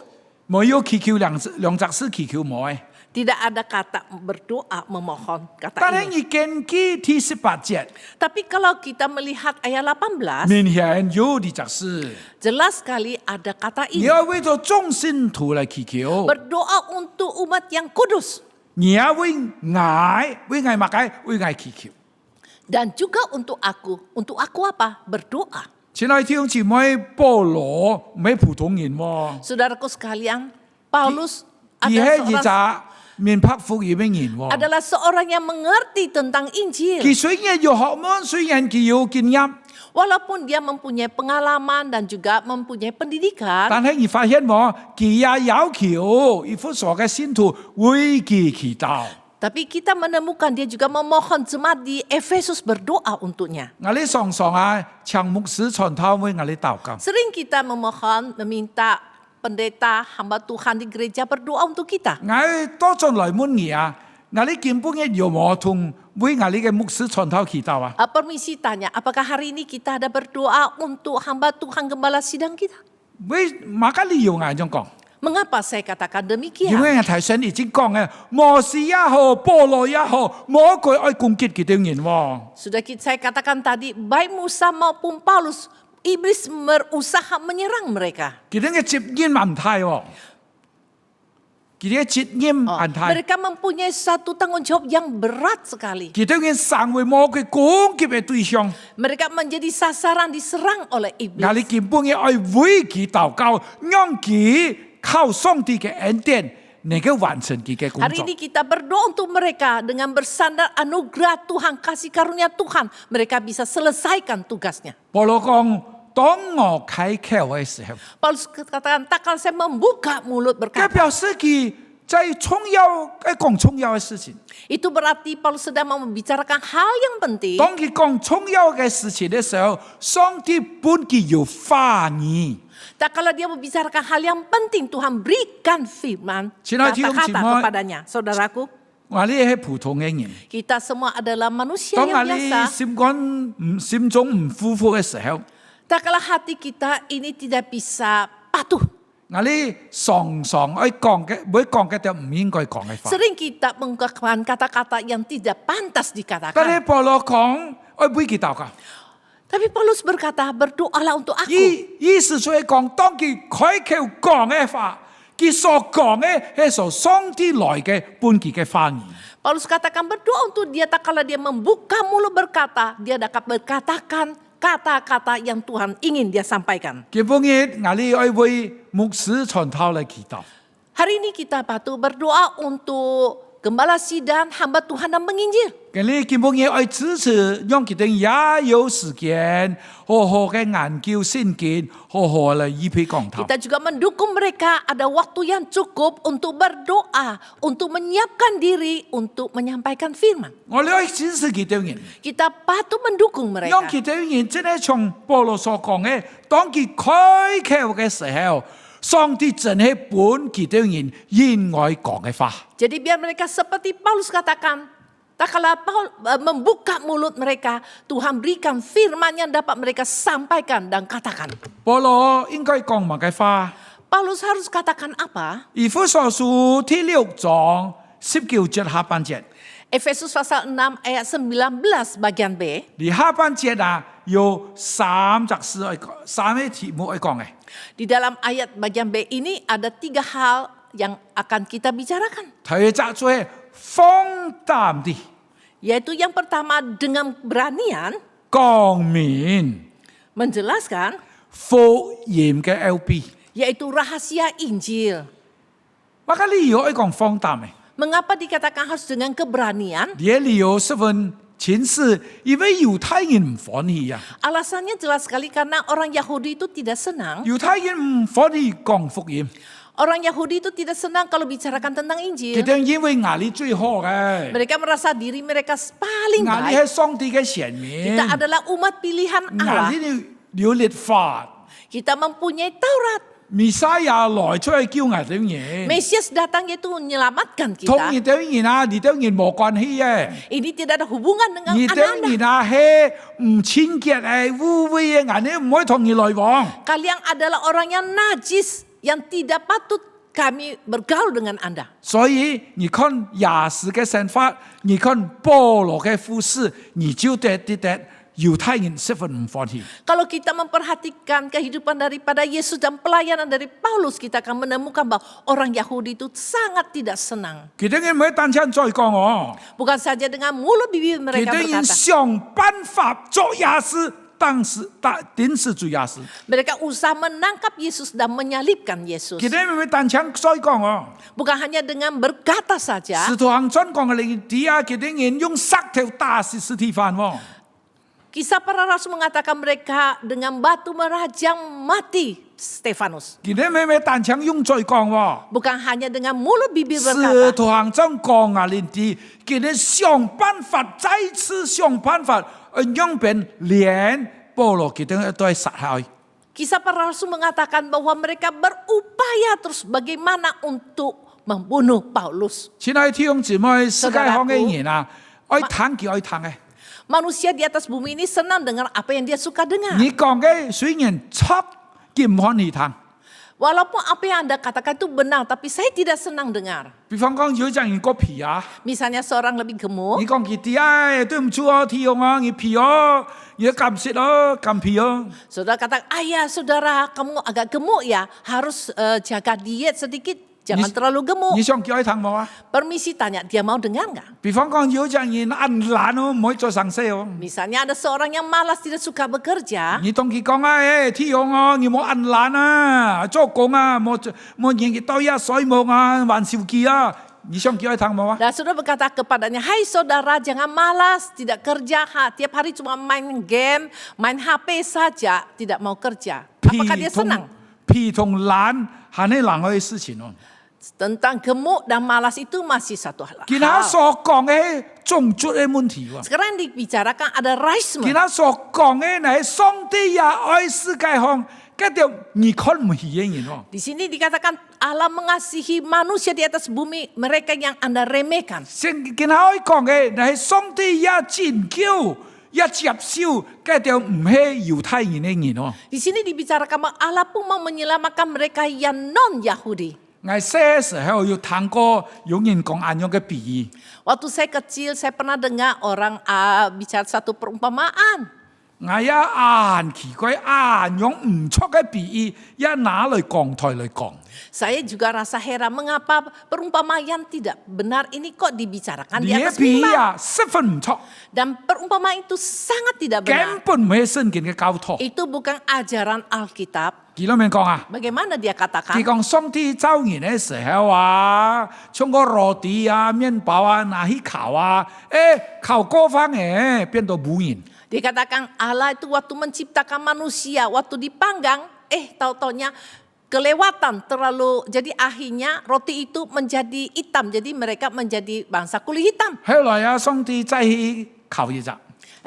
Speaker 3: 冇有祈求兩隻字祈求冇誒。
Speaker 4: Tidak ada kata berdoa memohon kata
Speaker 3: 但係
Speaker 4: ini.
Speaker 3: 你根據第18節，
Speaker 4: Tapi kalau kita melihat ayat 18,
Speaker 3: 明顯有啲隻字，
Speaker 4: jelas sekali ada kata
Speaker 3: 你
Speaker 4: ini.
Speaker 3: 要為咗眾信徒嚟祈求，
Speaker 4: Berdoa untuk umat yang kudus.
Speaker 3: 你要為愛乜嘢？為愛祈求。
Speaker 4: Dan juga untuk aku. Untuk aku apa? Berdoa.
Speaker 3: 親愛弟兄姊妹，保羅唔係普通人喎，
Speaker 4: Saudaraku sekalian, Paulus
Speaker 3: 而係一隻面拍福音嘅人喎。
Speaker 4: adalah seorang yang mengerti tentang
Speaker 3: 佢
Speaker 4: Injil.
Speaker 3: 雖然有學問，雖然佢有經驗，
Speaker 4: Walaupun dia mempunyai pengalaman dan juga mempunyai pendidikan,
Speaker 3: 但係你發現冇，佢也要求以弗所嘅信徒為佢祈禱。
Speaker 4: tapi kita menemukan dia juga memohon jemaat di Efesus berdoa untuknya.
Speaker 3: 我哋常常請牧師傳道為我哋禱告。
Speaker 4: Sering kita meminta pendeta, hamba Tuhan di gereja berdoa untuk kita.
Speaker 3: 我多進來問你我哋根本嘅有冇同為我哋嘅牧師傳道祈禱啊？
Speaker 4: Permisi tanya, apakah hari ini kita ada berdoa untuk hamba Tuhan gembala sidang kita?
Speaker 3: 為乜嘅理由我咁講？
Speaker 4: Mengapa saya katakan
Speaker 3: 因
Speaker 4: demikian?
Speaker 3: 為頭先已經講嘅，摩西也好，保羅也好，魔鬼愛攻擊佢哋人喎。
Speaker 4: Sudah saya katakan tadi, baik Musa maupun Paulus, iblis berusaha menyerang mereka.
Speaker 3: 佢哋嘅責任問題喎，佢哋嘅責任問題，
Speaker 4: Mereka mempunyai satu tanggung jawab yang berat sekali.
Speaker 3: 佢哋嘅成為魔鬼攻擊嘅對象。
Speaker 4: Mereka menjadi sasaran diserang oleh
Speaker 3: 我
Speaker 4: iblis.
Speaker 3: 哋根本嘅愛為佢禱告，讓佢靠上帝嘅恩典能夠完成佢嘅工
Speaker 4: Hari
Speaker 3: 作。
Speaker 4: ini kita berdoa untuk mereka dengan bersandar anugerah Tuhan, kasih karunia Tuhan. Mereka bisa selesaikan tugasnya.
Speaker 3: 保羅講：當我開口嘅時候，
Speaker 4: Paulus katakan, tak kalau saya membuka mulut
Speaker 3: 佢
Speaker 4: berkata.
Speaker 3: 表示佢在重要講重要嘅事情。
Speaker 4: Itu berarti Paulus sedang membicarakan hal yang penting.
Speaker 3: 當佢講重要嘅事情嘅時候，上帝本佢有翻譯。
Speaker 4: Tak kalau dia membicarakan hal yang penting, Tuhan berikan firman,
Speaker 3: Cina cium
Speaker 4: kata-kata
Speaker 3: cimoy.
Speaker 4: kepadanya. Saudaraku,
Speaker 3: 我哋係普通嘅人，
Speaker 4: kita semua adalah manusia
Speaker 3: 當
Speaker 4: yang
Speaker 3: 我哋
Speaker 4: biasa.
Speaker 3: 心中唔舒服嘅時候，
Speaker 4: Tak kalau hati kita ini tidak bisa patuh.
Speaker 3: 我哋常常愛講嘅，每講嘅就唔應該講嘅話。
Speaker 4: Sering kita mengungkapkan kata-kata yang tidak pantas
Speaker 3: 但係
Speaker 4: dikatakan.
Speaker 3: 保羅講，愛為佢禱告，
Speaker 4: Tapi Paulus berkata, berdoalah untuk aku.
Speaker 3: 意思就係講，當佢開口講嘅話，佢所講嘅係從上帝來嘅本佢嘅翻譯。
Speaker 4: Paulus katakan berdoa untuk dia, tak kala dia membuka mulut berkata, dia dapat berkatakan kata-kata yang Tuhan ingin dia sampaikan.
Speaker 3: 基本嘅我哋愛為牧師傳道嚟祈禱。
Speaker 4: Hari ini kita patut berdoa untuk gembala sidang, hamba Tuhan yang menginjil.
Speaker 3: 咁你基本嘅愛支持，讓佢哋也有時間好好嘅研究聖經，好好嚟預備講道。
Speaker 4: Kita juga mendukung mereka ada waktu yang cukup untuk berdoa, untuk menyiapkan diri untuk menyampaikan firman.
Speaker 3: 我哋愛支持佢哋人，
Speaker 4: Kita patut mendukung
Speaker 3: 讓
Speaker 4: mereka.
Speaker 3: 佢哋人真係從保羅所講嘅，當佢開口嘅時候，上帝真係本佢哋人應該講嘅話。
Speaker 4: Jadi biar mereka seperti Paulus katakan, tak kala membuka mulut mereka, Tuhan berikan firman yang dapat mereka sampaikan dan katakan.
Speaker 3: 保羅應該講乜嘅話？
Speaker 4: Paulus harus katakan apa?
Speaker 3: 以弗所書第6章19節下半節，
Speaker 4: Efesus pasal 6 ayat 19 bagian B.
Speaker 3: 你下半節有三隻事愛講，三個題目愛講嘅。
Speaker 4: Di dalam ayat bagian B ini ada 3 hal yang akan kita bicarakan.
Speaker 3: 第一隻就係放膽地
Speaker 4: Yaitu yang pertama dengan beranian
Speaker 3: 講明
Speaker 4: menjelaskan,
Speaker 3: 福音嘅 LB。
Speaker 4: yaitu rahasia Injil.
Speaker 3: 乜嘅理由愛講放膽嘅？
Speaker 4: Mengapa dikatakan harus dengan keberanian?
Speaker 3: 呢個理由十分清前是因为犹太人唔歡喜啊，
Speaker 4: Alasannya jelas sekali karena orang Yahudi itu tidak senang.
Speaker 3: 猶太人唔歡喜講福音，
Speaker 4: Orang Yahudi itu tidak senang kalau bicarakan tentang
Speaker 3: 佢
Speaker 4: Injil.
Speaker 3: 哋因為牙力最好嘅，
Speaker 4: Mereka merasa diri mereka paling
Speaker 3: 牙力
Speaker 4: baik.
Speaker 3: 係上帝嘅選民，
Speaker 4: Kita adalah umat pilihan
Speaker 3: 牙
Speaker 4: Allah.
Speaker 3: 力有律法，
Speaker 4: Kita mempunyai Taurat.
Speaker 3: 彌賽亞來出去叫牙啲人，
Speaker 4: Mesias datang yaitu menyelamatkan
Speaker 3: 同
Speaker 4: kita.
Speaker 3: 你啲人啊，你啲人冇關係嘅。
Speaker 4: Ini tidak ada hubungan dengan
Speaker 3: 你啲
Speaker 4: anak-anak.
Speaker 3: 人啊，係唔清潔嘅污穢嘅人，你唔可以同佢來往。
Speaker 4: Kalian adalah orang yang najis yang tidak patut kami bergaul dengan Anda.
Speaker 3: 所以你看亞視嘅想法，你看保羅嘅服侍，你就得猶太人十分唔歡喜。
Speaker 4: Kalau kita memperhatikan kehidupan daripada Yesus dan pelayanan dari Paulus, kita akan menemukan bahwa orang Yahudi itu sangat tidak senang.
Speaker 3: 佢哋唔係單槍再講哦，
Speaker 4: Bukan saja dengan mulut bibir
Speaker 3: 佢
Speaker 4: mereka
Speaker 3: 哋
Speaker 4: berkata.
Speaker 3: 想辦法做亞視，定是做亞視。
Speaker 4: Mereka usaha menangkap Yesus dan menyalibkan Yesus.
Speaker 3: 佢哋唔係單槍再講哦，
Speaker 4: Bukan hanya dengan berkata saja.
Speaker 3: 使徒行傳講嘅歷史啊，佢哋人用石頭打死司提反喎。
Speaker 4: Kisah para rasul mengatakan mereka dengan batu merajam mati Stefanus.
Speaker 3: 佢哋唔係單槍用再講喎。
Speaker 4: Bukan hanya dengan mulut bibir
Speaker 3: 使
Speaker 4: berkata.
Speaker 3: 徒行傳講啊，連啲佢哋想辦法，再次想辦法，讓別人連保羅佢哋都係殺害。
Speaker 4: Kisah para rasul mengatakan bahwa mereka berupaya terus bagaimana untuk membunuh Paulus.
Speaker 3: 親愛的弟兄姊妹，世界上嘅人啊，愛談佢愛談嘅。
Speaker 4: Manusia di atas bumi ini senang dengar apa yang dia suka dengar.
Speaker 3: 你講嘅雖然錯，佢唔可以談。
Speaker 4: Walaupun apa yang Anda katakan itu benar, tapi saya tidak senang dengar.
Speaker 3: 比方講，有陣人個皮啊，
Speaker 4: Misalnya seorang lebih gemuk,
Speaker 3: 你講佢啲啊，對唔住啊，弟兄啊，你皮啊，你撳舌啊，撳皮啊。
Speaker 4: saudara kata, ayah saudara kamu agak gemuk ya, harus jaga diet sedikit, jangan terlalu gemuk.
Speaker 3: 你想叫佢談冇啊？
Speaker 4: Permisi tanya, dia mau dengar nggak?
Speaker 3: 比方講，有陣人硬懶哦，唔可以做上司哦。
Speaker 4: Misalnya ada seorang yang malas tidak suka bekerja,
Speaker 3: 你同佢講啊，弟兄啊，你冇硬懶啊，做工啊，冇日日都一水冇啊，玩手機啊，你想叫佢談冇啊？
Speaker 4: dan saudara berkata kepadanya, hai saudara jangan malas, tidak kerja, tiap hari cuma main game, main HP saja, tidak mau kerja. Apakah dia senang?
Speaker 3: 皮同懶係你兩個嘅事情哦。
Speaker 4: Tentang gemuk dan malas itu masih satu hal.
Speaker 3: 其他所講嘅種族嘅問題喎，
Speaker 4: Sekarang yang dibicarakan ada racisme.
Speaker 3: 其他所講嘅係上帝也愛世界上嗰條你看唔起嘅人喎。
Speaker 4: Di sini dikatakan Allah mengasihi manusia di atas bumi, mereka yang Anda remehkan.
Speaker 3: 聖經可以講嘅係上帝也拯救、也接受嗰條唔係猶太人嘅人喎。
Speaker 4: Di sini dibicarakan bahwa Allah pun mau menyelamatkan mereka yang non-Yahudi.
Speaker 3: 我細時候有聽過有人講咁樣嘅比喻，
Speaker 4: Waktu saya kecil, saya pernah dengar orang bicara satu perumpamaan.
Speaker 3: 我一眼奇怪，眼用唔出嘅比喻，一拿嚟講台嚟講。
Speaker 4: Saya juga rasa heran mengapa perumpamaan tidak benar ini kok dibicarakan di
Speaker 3: 呢
Speaker 4: atas
Speaker 3: 個比喻
Speaker 4: mimbar.
Speaker 3: 啊，十分唔錯，
Speaker 4: Dan perumpamaan itu sangat tidak
Speaker 3: 根
Speaker 4: benar.
Speaker 3: 本唔係聖經嘅教導。
Speaker 4: Itu bukan ajaran Alkitab.
Speaker 3: 幾多名講啊？
Speaker 4: Bagaimana dia
Speaker 3: 佢
Speaker 4: katakan?
Speaker 3: 講上帝造人嘅時候啊，從個羅地啊、麵包啊拿去烤啊，烤過翻嘅變到無人。
Speaker 4: Dikatakan Allah itu waktu menciptakan manusia, waktu dipanggang, tahu-taunya kelewatan terlalu, jadi akhirnya roti itu menjadi hitam, jadi mereka menjadi bangsa kulit hitam.
Speaker 3: 後來啊，上帝再去烤一隻，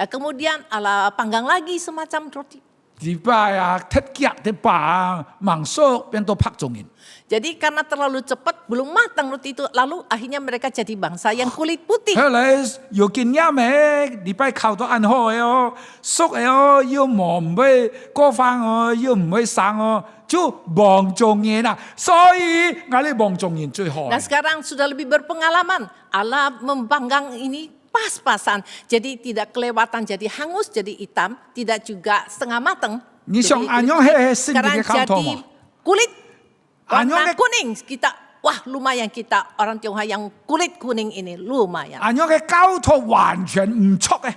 Speaker 4: Kemudian Allah panggang lagi semacam roti.
Speaker 3: 禮拜啊，鐵腳的把芒索變到拍中人。
Speaker 4: Jadi karena terlalu cepat, belum matang roti itu, lalu akhirnya mereka jadi bangsa yang kulit putih.
Speaker 3: 後來有經驗嘅，禮拜烤到暗好嘅哦，熟嘅哦，又唔會過翻哦，又唔會生哦，就望中人啊，所以我哋望中人最好。
Speaker 4: Nah sekarang sudah lebih berpengalaman, Allah membanggang ini pas-pasan, jadi tidak kelewatan jadi hangus, jadi hitam, tidak juga setengah matang.
Speaker 3: 你想
Speaker 4: Jadi
Speaker 3: 按樣係聖經
Speaker 4: sekarang
Speaker 3: 嘅溝通
Speaker 4: jadi
Speaker 3: 喎？
Speaker 4: kulit warna
Speaker 3: Anyong-
Speaker 4: kuning. Kita, wah lumayan kita orang Tionghoa yang kulit kuning ini lumayan.
Speaker 3: 按樣嘅交託完全唔錯嘅，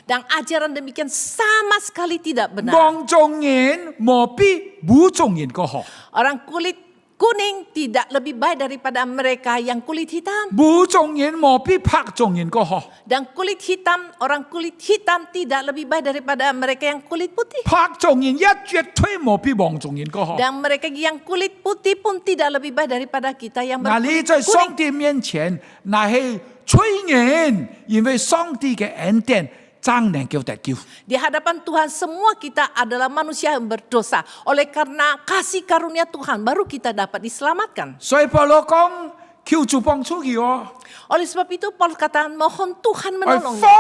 Speaker 4: Dan ajaran demikian sama sekali tidak benar.
Speaker 3: 望中人冇比冇中人個好。
Speaker 4: Orang kulit kuning tidak lebih baik daripada mereka yang kulit hitam.
Speaker 3: 冇種人冇比拍種人個好，
Speaker 4: Dan kulit hitam, orang kulit hitam tidak lebih baik daripada mereka yang kulit putih.
Speaker 3: 拍種人一絕對冇比黃種人個好。
Speaker 4: Dan mereka yang kulit putih pun tidak lebih baik daripada kita yang
Speaker 3: 那你
Speaker 4: berkulit
Speaker 3: 在上
Speaker 4: kuning.
Speaker 3: 帝面前，那係吹人，因為上帝嘅恩典真能叫得救。
Speaker 4: Di hadapan Tuhan semua kita adalah manusia yang berdosa. Oleh karena kasih karunia Tuhan baru kita dapat diselamatkan.
Speaker 3: 所以保羅講，求主幫助佢哦，
Speaker 4: Oleh sebab itu Paulus katakan mohon Tuhan
Speaker 3: 去
Speaker 4: menolongnya.
Speaker 3: 放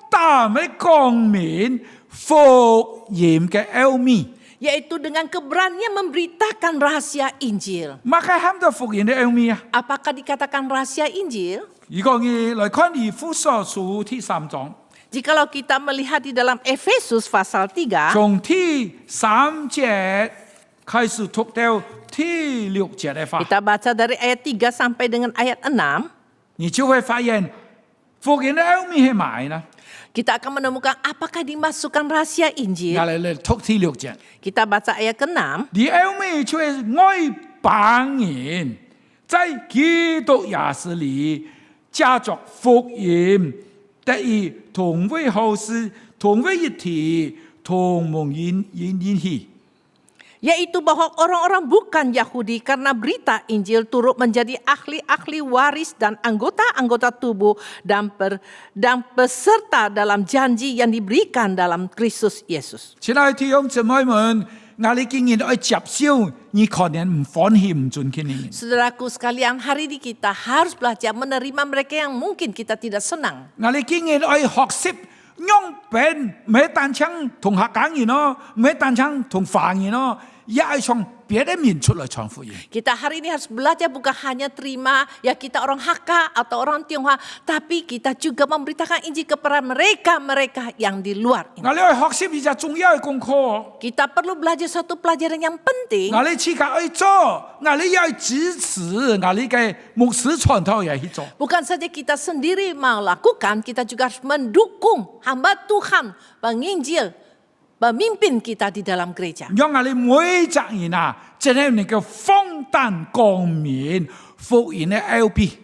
Speaker 3: 膽去光明福音嘅奧秘。
Speaker 4: Yaitu dengan keberanian memberitakan rahasia Injil.
Speaker 3: 乜係喊到福音嘅奧秘啊？
Speaker 4: Apakah dikatakan rahasia Injil?
Speaker 3: 如果你來看以弗所書第3章，
Speaker 4: Jikalau kita melihat di dalam Efesus pasal 3,
Speaker 3: 從第3節開始讀到第6節嘅話，
Speaker 4: kita baca dari ayat 3 sampai dengan ayat 6,
Speaker 3: 你就會發現福音嘅奧秘係乜呢？
Speaker 4: kita akan menemukan apakah dimasukkan rahasia Injil.
Speaker 3: 我嚟讀第6節。
Speaker 4: Kita baca ayat ke-6.
Speaker 3: 而奧秘就係外邦人在基督耶穌裏藉着福音得以同為後嗣、同為一體、同蒙應許。
Speaker 4: Yaitu bahwa orang-orang bukan Yahudi karena berita Injil turut menjadi ahli-ahli waris dan anggota-anggota tubuh dan peserta dalam janji yang diberikan dalam Kristus Yesus.
Speaker 3: 親愛的弟兄姊妹們，我哋竟然愛接受，你可能唔歡喜唔尊敬你。
Speaker 4: Saudaraku sekalian, hari ini kita harus belajar menerima mereka yang mungkin kita tidak senang.
Speaker 3: 我哋竟然愛學習用本，唔係單槍同客家人咯，唔係單槍同華人咯，也係從別的民族來傳福音。
Speaker 4: Kita hari ini harus belajar bukan hanya terima ya kita orang Hakka atau orang Tionghoa, tapi kita juga memberitakan Injil kepada mereka yang di luar ini.
Speaker 3: 我哋愛學習一隻重要嘅功課，
Speaker 4: Kita perlu belajar suatu pelajaran yang penting.
Speaker 3: 我哋自己愛做，我哋要支持我哋嘅牧師傳道也去做。
Speaker 4: Bukan saja kita sendiri melakukan, kita juga harus mendukung hamba Tuhan, penginjil, pemimpin kita di dalam gereja.
Speaker 3: 讓我哋每一人啊，真係能夠放膽光明福音嘅奧秘。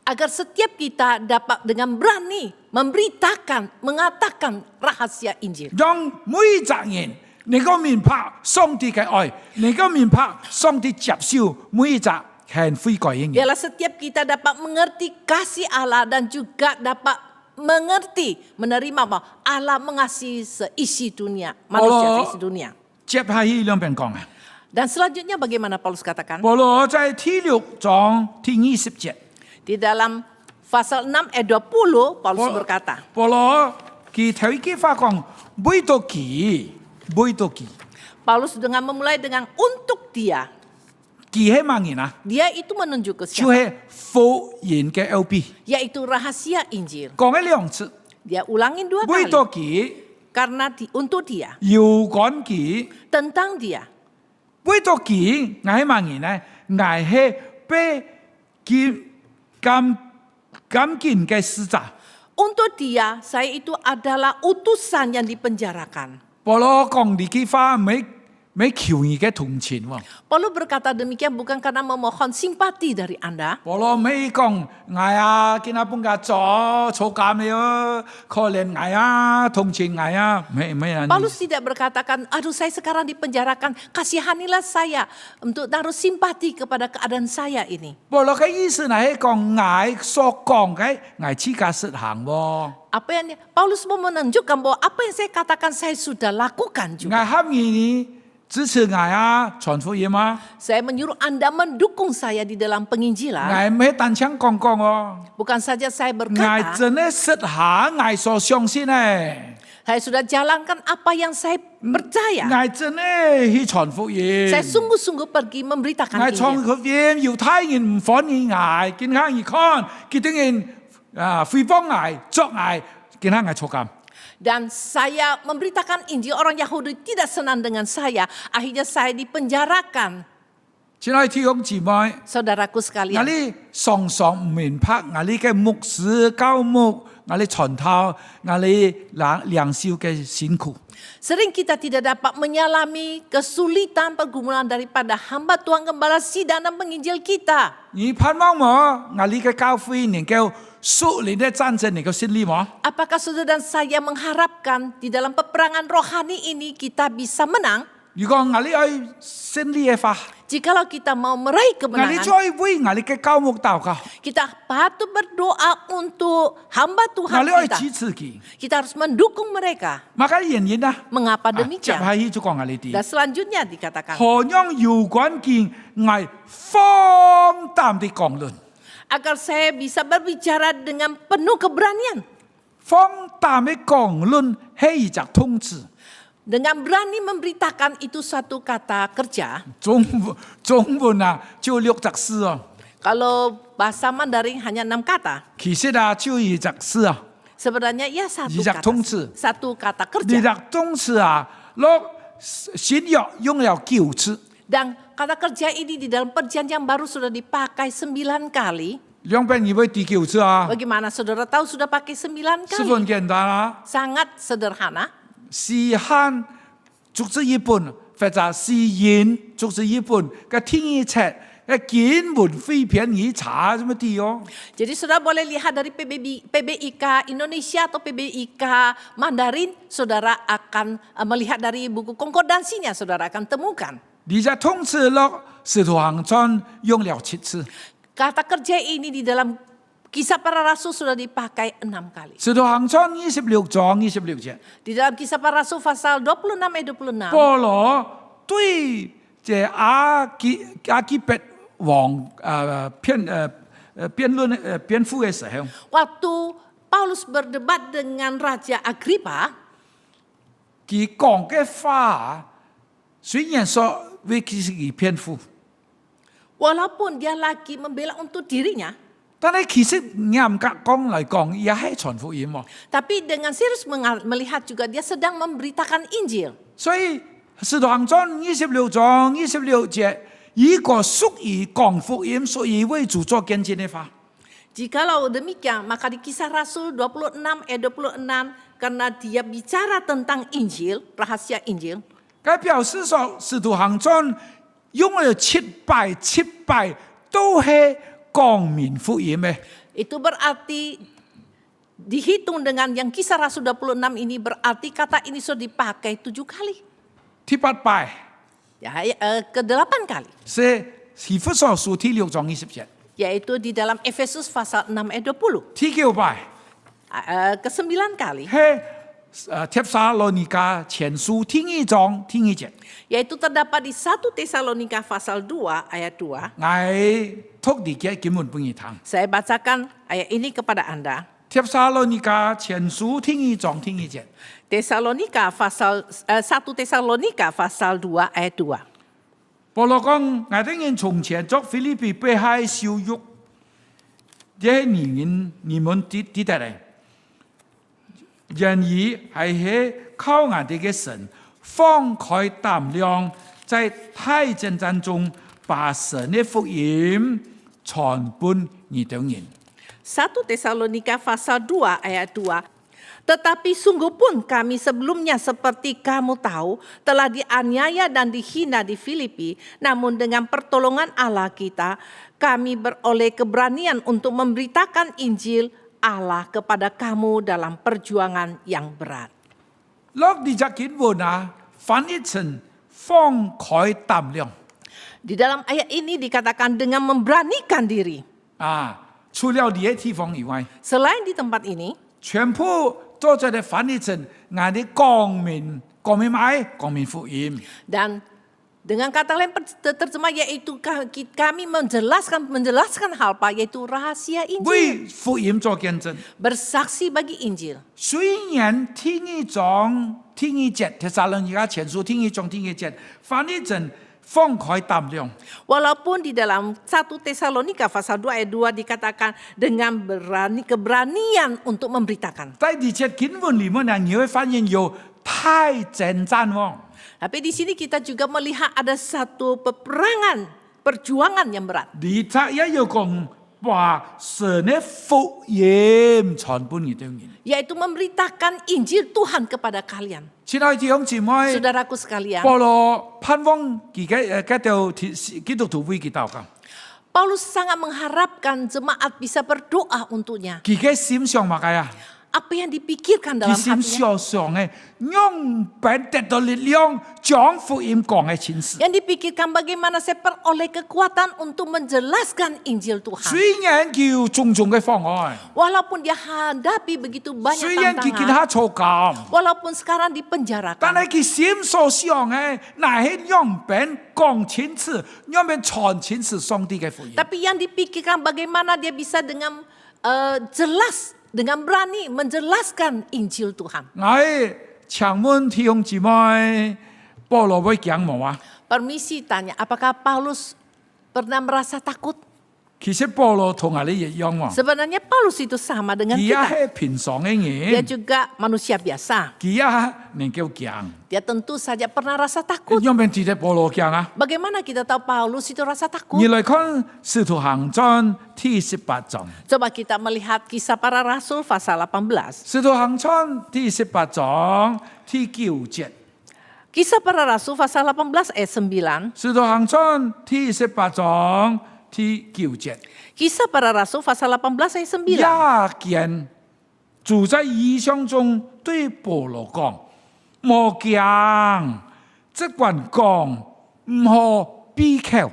Speaker 4: Agar setiap kita dapat dengan berani memberitakan, mengatakan rahasia Injil.
Speaker 3: 讓每一人能夠明白上帝嘅愛，能夠明白上帝接受每一隻獻悔改嘅人。
Speaker 4: Biarlah setiap kita dapat mengerti kasih Allah dan juga dapat mengerti, menerima bahwa Allah mengasihi seisi dunia, manusia seisi dunia.
Speaker 3: 接下去兩邊講啊，
Speaker 4: Dan selanjutnya bagaimana Paulus katakan?
Speaker 3: 保羅在第6章第20節，
Speaker 4: Di dalam pasal 6 ayat 20, Paulus berkata,
Speaker 3: 保羅佢頭一句話講，每到佢，每到佢，
Speaker 4: Paulus dengan memulai dengan untuk dia.
Speaker 3: 佢係乜人啊？
Speaker 4: Dia itu menunjuk ke
Speaker 3: 就
Speaker 4: siapa?
Speaker 3: 係福音嘅奧秘，
Speaker 4: Yaitu rahasia Injil.
Speaker 3: 講咗兩次，
Speaker 4: Dia ulangin 2
Speaker 3: 每
Speaker 4: kali.
Speaker 3: 到佢，
Speaker 4: Karena untuk dia,
Speaker 3: 有關佢。
Speaker 4: tentang dia.
Speaker 3: 每到佢，我係乜人呢？我係被監禁嘅使者。
Speaker 4: Untuk dia, saya itu adalah utusan yang dipenjarakan.
Speaker 3: 保羅講呢句話，唔求你嘅同情喎。
Speaker 4: Paulus berkata demikian bukan karena memohon simpati dari Anda.
Speaker 3: 保羅唔係講我啊，見阿半個坐監了，可憐我啊，同情我啊，唔係啊。
Speaker 4: Paulus tidak berkatakan, aduh saya sekarang dipenjarakan, kasihanilah saya untuk naruh simpati kepada keadaan saya ini.
Speaker 3: 保羅嘅意思係講我所講嘅，我自己實行喎。
Speaker 4: Apa yang Paulus mau menunjukkan bahwa apa yang saya katakan saya sudah lakukan
Speaker 3: 我
Speaker 4: juga.
Speaker 3: 合意支持我啊，傳福音啊，
Speaker 4: Saya menyuruh Anda mendukung saya di dalam
Speaker 3: 我
Speaker 4: penginjilan.
Speaker 3: 唔係單槍講喎。
Speaker 4: Bukan saja saya
Speaker 3: 我
Speaker 4: berkata,
Speaker 3: 真係實行我所相信嘅，
Speaker 4: saya sudah jalankan apa yang saya percaya.
Speaker 3: 我真係去傳福音。
Speaker 4: Saya sungguh-sungguh pergi memberitakan
Speaker 3: 我傳
Speaker 4: Injil.
Speaker 3: 福音，猶太人唔歡迎我，見下而看，佢等人誹謗我、捉我，見下我坐監。
Speaker 4: Dan saya memberitakan Injil, orang Yahudi tidak senang dengan saya. Akhirnya saya dipenjarakan.
Speaker 3: 親愛的弟兄姊妹，
Speaker 4: Saudaraku
Speaker 3: 我
Speaker 4: sekalian,
Speaker 3: 哋常常唔明白我哋嘅牧師、教牧、我哋傳頭，我哋兩少嘅辛苦。
Speaker 4: Sering kita tidak dapat menyalami kesulitan pergumulan daripada hamba Tuhan Gembala Sidang dan penginjil kita.
Speaker 3: 而盼望我哋嘅教會能夠屬靈嘅戰爭能夠勝利麼？
Speaker 4: Apakah saudara dan saya mengharapkan di dalam peperangan rohani ini kita bisa menang?
Speaker 3: 如果我哋愛勝利嘅話，
Speaker 4: Jikalau kita mau meraih
Speaker 3: 我哋
Speaker 4: kemenangan,
Speaker 3: 再為我哋嘅教牧禱告，
Speaker 4: kita patut berdoa untuk hamba
Speaker 3: 我
Speaker 4: Tuhan
Speaker 3: 哋愛
Speaker 4: kita.
Speaker 3: 支持佢。
Speaker 4: Kita harus mendukung mereka.
Speaker 3: Maka原因啊，
Speaker 4: Mengapa
Speaker 3: 接
Speaker 4: demikian?
Speaker 3: 下去就講我哋啲
Speaker 4: Dan selanjutnya dikatakan,
Speaker 3: 何樣有關見我放膽的講論，
Speaker 4: agar saya bisa berbicara dengan penuh keberanian.
Speaker 3: 放膽的講論係一隻通知。
Speaker 4: Dengan berani memberitakan itu suatu kata kerja.
Speaker 3: 中文啊，就6隻字哦。
Speaker 4: Kalau bahasa Mandarin hanya 6 kata.
Speaker 3: 其實啊，就一隻字啊，
Speaker 4: Sebenarnya ya satu
Speaker 3: Dijak
Speaker 4: kata,
Speaker 3: tongzi.
Speaker 4: satu kata
Speaker 3: 呢
Speaker 4: kerja.
Speaker 3: 隻通知啊，落新約用了9次，
Speaker 4: Dan kata kerja ini di dalam perjanjian baru sudah dipakai 9 kali.
Speaker 3: 兩邊以為第9次啊，
Speaker 4: Bagaimana saudara tahu sudah pakai 9
Speaker 3: 十分
Speaker 4: kali?
Speaker 3: 簡單啊，
Speaker 4: Sangat sederhana.
Speaker 3: 是漢逐字一本，或者是人逐字一本嘅天意冊嘅見聞非便宜查咁啲哦。
Speaker 4: Jadi saudara boleh lihat dari PBIK Indonesia atau PBIK Mandarin, saudara akan melihat dari buku konkordansinya, saudara akan temukan.
Speaker 3: 而且通知落使徒行傳用了7次，
Speaker 4: Kata kerja ini di dalam Kisah Para Rasul sudah dipakai 6 kali.
Speaker 3: 使徒行傳26章26節，
Speaker 4: Di dalam Kisah Para Rasul pasal 26 ayat 26.
Speaker 3: 保羅對這亞基別王辯論辯護嘅時候，
Speaker 4: Waktu Paulus berdebat dengan Raja Agrippa,
Speaker 3: 佢講嘅話雖然說為佢辯護，
Speaker 4: walaupun dia lagi membela untuk dirinya,
Speaker 3: 但係其實嚴格講嚟講，也係傳福音喎。
Speaker 4: tapi dengan serius melihat juga dia sedang memberitakan Injil.
Speaker 3: 所以使徒行傳26章26節，一個屬於講福音、屬於為主作見證嘅話。
Speaker 4: Jikalau demikian, maka di Kisah Rasul 26 ayat 26, karena dia bicara tentang Injil, rahasia Injil,
Speaker 3: 佢表示說，使徒行傳用了700都係講明福音嘅。
Speaker 4: itu berarti dihitung dengan yang Kisah Rasul 26 ini berarti kata ini sudah dipakai 7 kali.
Speaker 3: 第8拜
Speaker 4: Ya, ke-8 kali.
Speaker 3: 是以弗所書第6章20節，
Speaker 4: Yaitu di dalam Efesus pasal 6 ayat 20.
Speaker 3: 第9拜
Speaker 4: Ke-9 kali.
Speaker 3: 係帖撒羅尼迦前書第1章第1節。
Speaker 4: Yaitu terdapat di 1 Tesalonika pasal 2 ayat 2.
Speaker 3: 我讀啲嘅經文俾你聽。
Speaker 4: Saya bacakan ayat ini kepada Anda.
Speaker 3: 帖撒羅尼迦前書第1章第1節。
Speaker 4: Tesalonika pasal 1 Tesalonika pasal 2 ayat 2.
Speaker 3: 保羅講：我哋人從前作腓立比被害羞辱，這些你們知得嚟。然而係靠我哋嘅神放開膽量，在大戰爭中把神嘅福音傳遍你等人。
Speaker 4: 1 Tesalonika pasal 2 ayat 2. Tetapi sungguh pun kami sebelumnya seperti kamu tahu telah dianiaya dan dihina di Filipi, namun dengan pertolongan Allah kita kami beroleh keberanian untuk memberitakan Injil Allah kepada kamu dalam perjuangan yang berat.
Speaker 3: 落地隻經文啊，翻譯成放開膽量
Speaker 4: Di dalam ayat ini dikatakan dengan memberanikan diri.
Speaker 3: 啊！除了呢啲地方以外，
Speaker 4: Selain di tempat ini,
Speaker 3: 全部都在翻譯成我哋光明福音。
Speaker 4: dan dengan kata lain terjemah yaitu kami menjelaskan hal apa yaitu rahasia Injil,
Speaker 3: 為福音做見證。
Speaker 4: bersaksi bagi Injil.
Speaker 3: 雖然第1章第1節，帖撒羅尼迦前書第1章第1節翻譯成放開膽量，
Speaker 4: Walaupun di dalam 1 Tesalonika pasal 2 ayat 2 dikatakan dengan keberanian untuk memberitakan.
Speaker 3: 但係呢節經文裡面你會發現有太戰爭喎。
Speaker 4: Tapi di sini kita juga melihat ada satu perjuangan yang berat.
Speaker 3: 呢節也有講把神的福音传俾你哋人。
Speaker 4: yaitu memberitakan Injil Tuhan kepada kalian.
Speaker 3: 親愛弟兄姊妹，
Speaker 4: Saudaraku sekalian,
Speaker 3: 保羅盼望自己嗰條基督徒會祈禱噶，
Speaker 4: Paulus sangat mengharapkan jemaat bisa berdoa untuknya.
Speaker 3: 自己心上乜嘢啊？
Speaker 4: Apa yang dipikirkan
Speaker 3: 佢
Speaker 4: dalam
Speaker 3: 心
Speaker 4: hatinya,
Speaker 3: 上嘅，用本得到力量，將福音講嘅前事。
Speaker 4: yang dipikirkan bagaimana saya peroleh kekuatan untuk menjelaskan Injil Tuhan.
Speaker 3: 雖然叫種種嘅妨礙，
Speaker 4: Walaupun dia hadapi begitu banyak
Speaker 3: 雖然佢見
Speaker 4: tantangan,
Speaker 3: 他錯監，
Speaker 4: walaupun sekarang
Speaker 3: 但
Speaker 4: dipenjarakan,
Speaker 3: 係佢心所想嘅，乃係用本講前事，用本傳前事上帝嘅福音。
Speaker 4: tapi yang dipikirkan bagaimana dia bisa dengan jelas, dengan berani menjelaskan Injil Tuhan.
Speaker 3: 我請問弟兄姊妹，保羅會講冇啊？
Speaker 4: Permisi tanya, apakah Paulus pernah merasa takut?
Speaker 3: 其實保羅同我哋一樣喎，
Speaker 4: Sebenarnya Paulus itu sama dengan
Speaker 3: 佢
Speaker 4: kita.
Speaker 3: 係平常嘅
Speaker 4: Dia
Speaker 3: 人，
Speaker 4: juga manusia biasa.
Speaker 3: 佢能夠講。
Speaker 4: Dia tentu saja pernah rasa takut.
Speaker 3: 用邊啲保羅講啊？
Speaker 4: Bagaimana kita tahu Paulus itu rasa takut?
Speaker 3: 你來看《使徒行傳》第18章，
Speaker 4: Coba kita melihat kisah para rasul pasal 18.
Speaker 3: 《使徒行傳》第18章第9節，《
Speaker 4: Kisah para rasul pasal 18 ayat 9.
Speaker 3: 使徒行傳》第18章第9節，
Speaker 4: Kisah para rasul pasal 18 ayat 9.
Speaker 3: 也見住在異象中對保羅講：莫驚，即管講，唔好避口。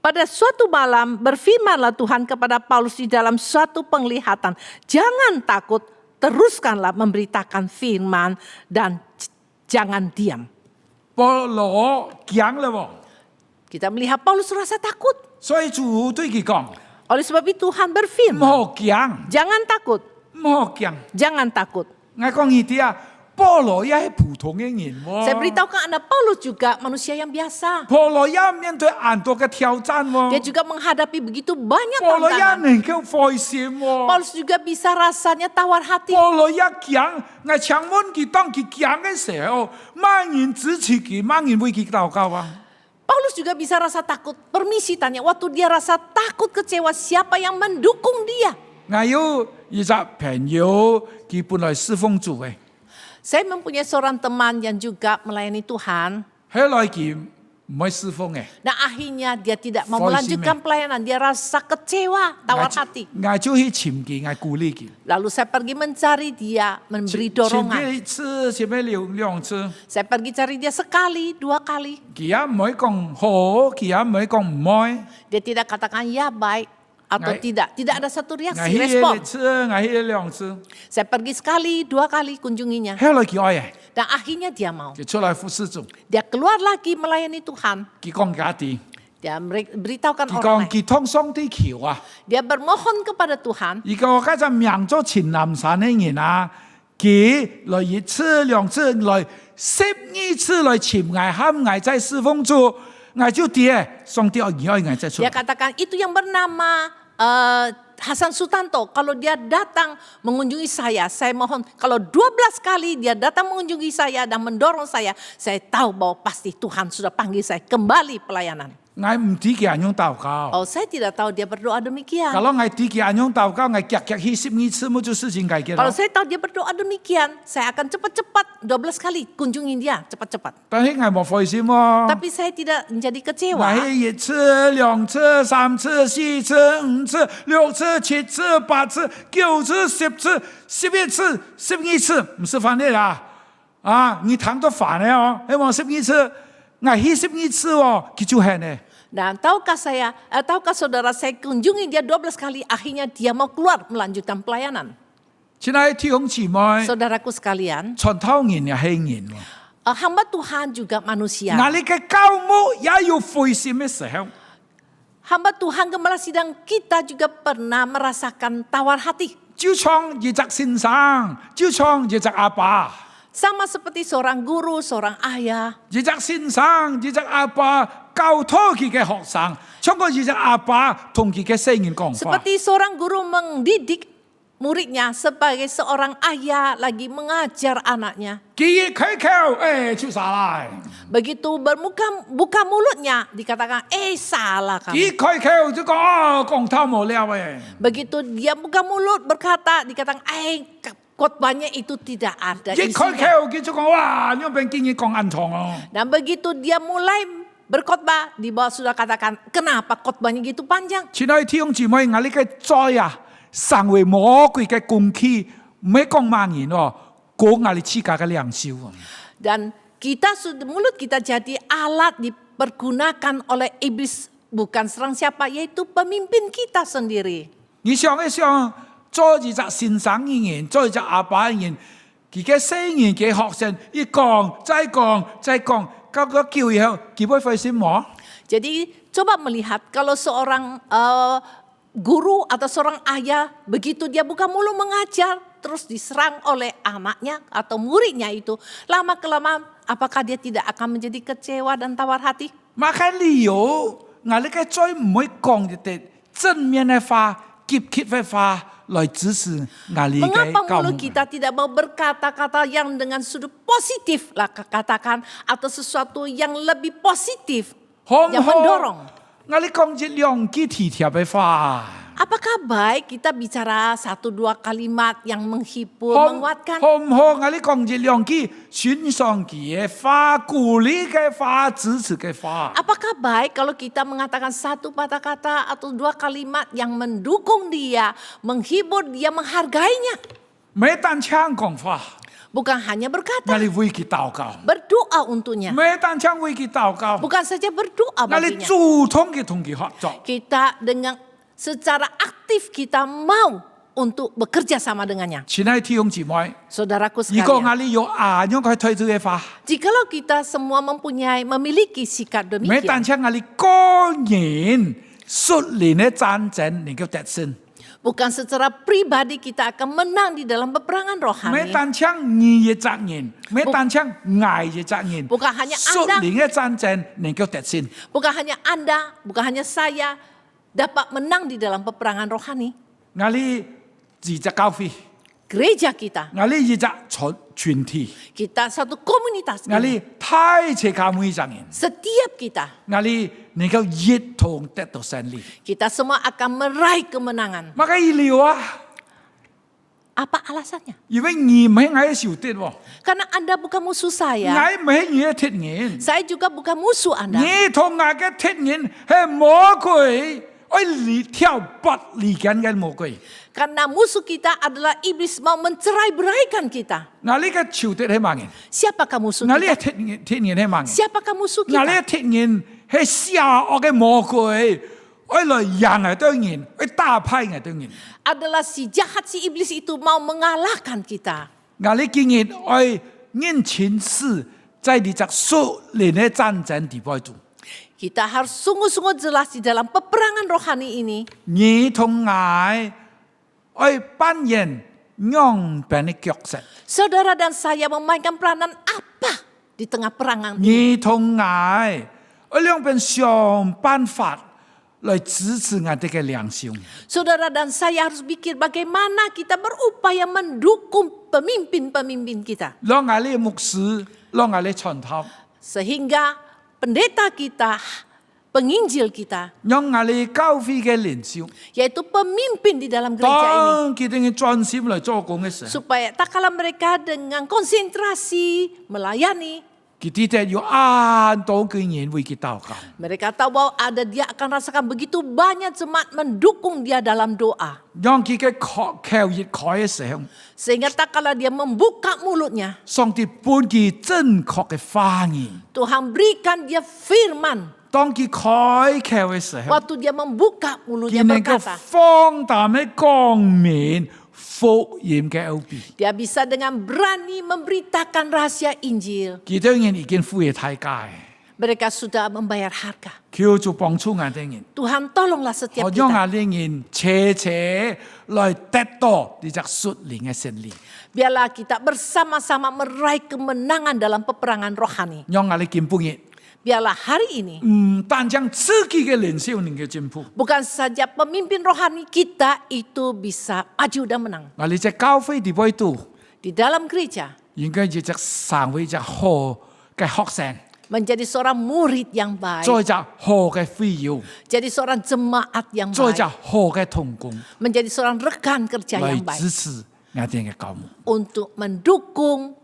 Speaker 4: Pada suatu malam berfirmanlah Tuhan kepada Paulus di dalam suatu penglihatan, jangan takut, teruskanlah memberitakan firman dan jangan diam.
Speaker 3: 保羅講了喎，
Speaker 4: Kita melihat Paulus rasa takut.
Speaker 3: 所以主對佢講：
Speaker 4: Oleh sebab itu Tuhan
Speaker 3: 唔
Speaker 4: berfirman,
Speaker 3: 好驚，
Speaker 4: jangan takut,
Speaker 3: 唔好驚。
Speaker 4: jangan takut.
Speaker 3: 我講呢啲啊，保羅也係普通嘅人喎。
Speaker 4: Saya beritahukan Anda, Paulus juga manusia yang biasa.
Speaker 3: 保羅也面對很多嘅挑戰
Speaker 4: Dia
Speaker 3: 喎。
Speaker 4: juga menghadapi begitu banyak
Speaker 3: 保羅也
Speaker 4: tantangan.
Speaker 3: 能夠開心喎。
Speaker 4: Paulus juga bisa rasanya tawar hati.
Speaker 3: 保羅一講，我請問佢當佢講嘅時候，乜人支持佢，乜人為佢禱告啊？
Speaker 4: Paulus juga bisa rasa takut. Permisi tanya, waktu dia rasa takut kecewa, siapa yang mendukung dia?
Speaker 3: 我有一個朋友，佢本來侍奉主嘅，
Speaker 4: Saya mempunyai seorang teman yang juga melayani Tuhan.
Speaker 3: 後來佢唔係侍奉嘅，
Speaker 4: Nah akhirnya dia tidak mau
Speaker 3: Voice
Speaker 4: melanjutkan pelayanan. Dia rasa kecewa, tawar hati.
Speaker 3: 我就去尋佢，我鼓勵佢。
Speaker 4: Lalu saya pergi mencari dia, memberi
Speaker 3: 前
Speaker 4: dorongan.
Speaker 3: 面一次，前面兩次，
Speaker 4: Saya pergi cari dia sekali, 2 kali.
Speaker 3: 佢也唔可以講好，佢也唔可以講唔愛。
Speaker 4: Dia tidak katakan ya baik atau
Speaker 3: Nggak-
Speaker 4: tidak. Tidak ada satu
Speaker 3: 我
Speaker 4: reaksi,
Speaker 3: 去一
Speaker 4: respon.
Speaker 3: 次，我去兩次，
Speaker 4: Saya pergi sekali, 2 kali kunjunginya.
Speaker 3: 後來佢愛嘅，
Speaker 4: Dan akhirnya dia mau.
Speaker 3: 佢出來服侍主，
Speaker 4: Dia keluar lagi melayani Tuhan.
Speaker 3: 佢講家啲，
Speaker 4: Dia beritahukan
Speaker 3: 佢
Speaker 4: orang
Speaker 3: 講
Speaker 4: lain.
Speaker 3: 佢通上啲橋啊，
Speaker 4: Dia bermohon kepada Tuhan.
Speaker 3: 而個家陣命咗前南山嘅人啊，佢來一次兩次來12次來潛崖喊崖在侍奉主，崖就跌，上帝愛崖再出
Speaker 4: Dia。katakan itu yang bernama Hasan Sutanto. Kalau dia datang mengunjungi saya mohon kalau 12 kali dia datang mengunjungi saya dan mendorong saya tahu bahwa pasti Tuhan sudah panggil saya kembali pelayanan.
Speaker 3: 我唔知佢安樣禱告。
Speaker 4: Oh, saya tidak tahu dia berdoa demikian.
Speaker 3: Kalau ngai tiki anyong tahu kau ngai kiak kiak hisip ni semua tu事情改变
Speaker 4: Kalau
Speaker 3: 了。
Speaker 4: saya tahu dia berdoa demikian, saya akan cepat-cepat 12 kali kunjungi dia, cepat-cepat.
Speaker 3: 但是我冇灰心喎。
Speaker 4: Tapi saya tidak menjadi kecewa.
Speaker 3: 我一次、兩次、三次、四次、五次、六次、七次、八次、九次、10次、11次、12次，唔是翻嚟啦。啊，你談到煩嘅哦，希望12次，我希12次哦，佢就係呢。
Speaker 4: Dan tahukah saudara saya kunjungi dia 12 kali, akhirnya dia mau keluar melanjutkan pelayanan.
Speaker 3: 親愛的弟兄姊妹，
Speaker 4: Saudaraku sekalian,
Speaker 3: 傳道人也係人喎。
Speaker 4: hamba Tuhan juga manusia.
Speaker 3: 我哋嘅教牧也有灰心嘅時候。
Speaker 4: Hamba Tuhan gembala sidang kita juga pernah merasakan tawar hati.
Speaker 3: 就像一隻先生，就像一隻阿爸。
Speaker 4: Sama seperti seorang guru, seorang ayah.
Speaker 3: 一隻先生，一隻阿爸教導佢嘅學生，通過一隻阿爸同佢嘅聲音講話。
Speaker 4: Seperti seorang guru mendidik muridnya sebagai seorang ayah lagi mengajar anaknya.
Speaker 3: 佢開口，出晒啦。
Speaker 4: Begitu buka mulutnya dikatakan, salah kamu.
Speaker 3: 佢開口就講講頭冇了誒。
Speaker 4: Begitu dia buka mulut berkata, dikatakan, khotbahnya itu tidak ada
Speaker 3: 佢開
Speaker 4: isinya.
Speaker 3: 口佢就講哇，呢邊經已講暗藏哦。
Speaker 4: Dan begitu dia mulai berkhotbah, di bawah sudah katakan, kenapa khotbahnya gitu panjang?
Speaker 3: 親愛弟兄姊妹，我呢個災啊，成為魔鬼嘅工具，唔係講萬言哦，講我哋自家嘅良心。
Speaker 4: Dan mulut kita jadi alat dipergunakan oleh iblis, bukan serang siapa, yaitu pemimpin kita sendiri.
Speaker 3: 你想一想，做一隻先生嘅人，做一隻阿爸嘅人，佢嘅細年嘅學生，一講再講再講，到個叫以後，佢會發生麼？
Speaker 4: Jadi coba melihat kalau seorang guru atau seorang ayah, begitu dia buka mulut mengajar, terus diserang oleh anaknya atau muridnya itu, lama-kelamaan apakah dia tidak akan menjadi kecewa dan tawar hati?
Speaker 3: 馬開理由，我呢個最唔會講嘅正面嘅話、積極嘅話來支持我呢個
Speaker 4: Mengapa
Speaker 3: 教
Speaker 4: mulut
Speaker 3: 會。
Speaker 4: kita tidak mau berkata-kata yang dengan sudut positif lah katakan, atau sesuatu yang lebih positif
Speaker 3: 好唔
Speaker 4: yang
Speaker 3: 好？
Speaker 4: mendorong?
Speaker 3: 我哋講一兩句體貼嘅話。
Speaker 4: Apakah baik kita bicara 1-2 kalimat yang menghibur,
Speaker 3: 好
Speaker 4: menguatkan?
Speaker 3: 唔好？我哋講一兩句欣賞佢嘅話、鼓勵嘅話、支持嘅話。
Speaker 4: Apakah baik kalau kita mengatakan 1 kata-kata atau 2 kalimat yang mendukung dia, menghibur dia, menghargainya?
Speaker 3: 唔係單槍講話，
Speaker 4: Bukan hanya
Speaker 3: 我
Speaker 4: berkata,
Speaker 3: 哋為佢禱告。
Speaker 4: berdoa untuknya.
Speaker 3: 唔係單槍為佢禱告，
Speaker 4: Bukan saja berdoa
Speaker 3: 我哋
Speaker 4: baginya.
Speaker 3: 主動嘅同佢合作。
Speaker 4: Kita dengan secara aktif kita mau untuk bekerja sama dengannya.
Speaker 3: 親愛弟兄姊妹，
Speaker 4: Saudaraku
Speaker 3: 如果我
Speaker 4: sekalian,
Speaker 3: 哋有亞樣嘅推出嘅話，
Speaker 4: jikalau kita semua memiliki sikap
Speaker 3: 唔係單
Speaker 4: demikian,
Speaker 3: 槍我哋個人率領嘅戰爭能夠得勝，
Speaker 4: bukan secara pribadi kita akan menang di dalam peperangan
Speaker 3: 唔係
Speaker 4: rohani.
Speaker 3: 單槍你嘅責任，唔係單槍我嘅責任，
Speaker 4: Bukan hanya
Speaker 3: 率
Speaker 4: Anda
Speaker 3: 領嘅戰爭能夠得勝。
Speaker 4: Bukan hanya Anda, bukan hanya saya dapat menang di dalam peperangan rohani.
Speaker 3: 我哋自隻教會，
Speaker 4: Gereja kita,
Speaker 3: 我哋一隻群體，
Speaker 4: kita satu komunitas
Speaker 3: 我
Speaker 4: ini,
Speaker 3: 哋太切靠每一個人，
Speaker 4: setiap kita,
Speaker 3: 我哋能夠一同得到勝利。
Speaker 4: kita semua akan meraih kemenangan.
Speaker 3: 乜嘅理由啊？
Speaker 4: Apa alasannya?
Speaker 3: 因為你唔係我嘅仇敵喎，
Speaker 4: Karena Anda bukan musuh
Speaker 3: 我
Speaker 4: saya,
Speaker 3: 唔係你嘅敵人，
Speaker 4: saya juga bukan musuh Anda.
Speaker 3: 你同我嘅敵人係魔鬼，愛挑撥離間嘅魔鬼。
Speaker 4: Karena musuh kita adalah iblis mau mencerai-beraikan kita.
Speaker 3: 我呢個仇敵係乜人？
Speaker 4: Siapakah musuh
Speaker 3: 我呢個
Speaker 4: kita?
Speaker 3: 敵人係乜人？
Speaker 4: Siapakah musuh
Speaker 3: 我呢
Speaker 4: kita?
Speaker 3: 個敵人係邪惡嘅魔鬼，愛來贏我對人，愛打敗我對人。
Speaker 4: Adalah si jahat, si iblis itu mau mengalahkan kita.
Speaker 3: 我呢經驗愛認清事，在呢隻屬靈嘅戰爭地位度，
Speaker 4: Kita harus sungguh-sungguh jelas di dalam peperangan rohani ini.
Speaker 3: 你同我愛扮演兩邊嘅角色，
Speaker 4: Saudara dan saya memainkan peranan apa di tengah perangan ini?
Speaker 3: 你同我愛兩邊想辦法來支持我哋嘅良心。
Speaker 4: Saudara dan saya harus pikir bagaimana kita berupaya mendukung pemimpin-pemimpin kita.
Speaker 3: 讓我哋牧師，讓我哋傳道，
Speaker 4: Sehingga pendeta kita, penginjil kita,
Speaker 3: 讓我哋教會嘅領袖，
Speaker 4: yaitu pemimpin di dalam gereja ini.
Speaker 3: 當佢哋嘅專心嚟做工嘅時候，
Speaker 4: Supaya tak kalah mereka dengan konsentrasi melayani,
Speaker 3: 佢哋要按到嘅人為佢禱告。
Speaker 4: mereka tahu bahwa dia akan rasakan begitu banyak jemaat mendukung dia dalam doa.
Speaker 3: 讓佢嘅口熱開嘅時候，
Speaker 4: Sehingga tak kalah dia membuka mulutnya,
Speaker 3: 上帝本佢正確嘅話語。
Speaker 4: Tuhan berikan dia firman.
Speaker 3: 當佢開口嘅時候，
Speaker 4: Waktu dia membuka mulutnya
Speaker 3: 佢能夠
Speaker 4: berkata,
Speaker 3: 放膽嘅光明福音嘅奧秘。
Speaker 4: dia bisa dengan berani memberitakan rahasia Injil.
Speaker 3: 佢對人已經付嘅太價，
Speaker 4: Mereka sudah membayar harga.
Speaker 3: 佢就幫助我哋人，
Speaker 4: Tuhan tolonglah setiap
Speaker 3: 我讓
Speaker 4: kita.
Speaker 3: 我哋人切切來得到呢隻屬靈嘅勝利，
Speaker 4: Biarlah kita bersama-sama meraih kemenangan dalam peperangan rohani.
Speaker 3: 讓我哋見本日
Speaker 4: Biarlah hari ini
Speaker 3: 单将自己嘅领袖能夠進步。
Speaker 4: bukan saja pemimpin rohani kita itu bisa maju dan menang.
Speaker 3: 我哋只教會地位度，
Speaker 4: Di dalam gereja
Speaker 3: 應該要只成為只好嘅學生，
Speaker 4: menjadi seorang murid yang baik,
Speaker 3: 做只好嘅會友，
Speaker 4: jadi seorang jemaat yang
Speaker 3: 做只
Speaker 4: baik,
Speaker 3: 好嘅同工，
Speaker 4: menjadi seorang rekan kerja
Speaker 3: 來
Speaker 4: yang baik
Speaker 3: 支持我哋嘅教牧。
Speaker 4: untuk mendukung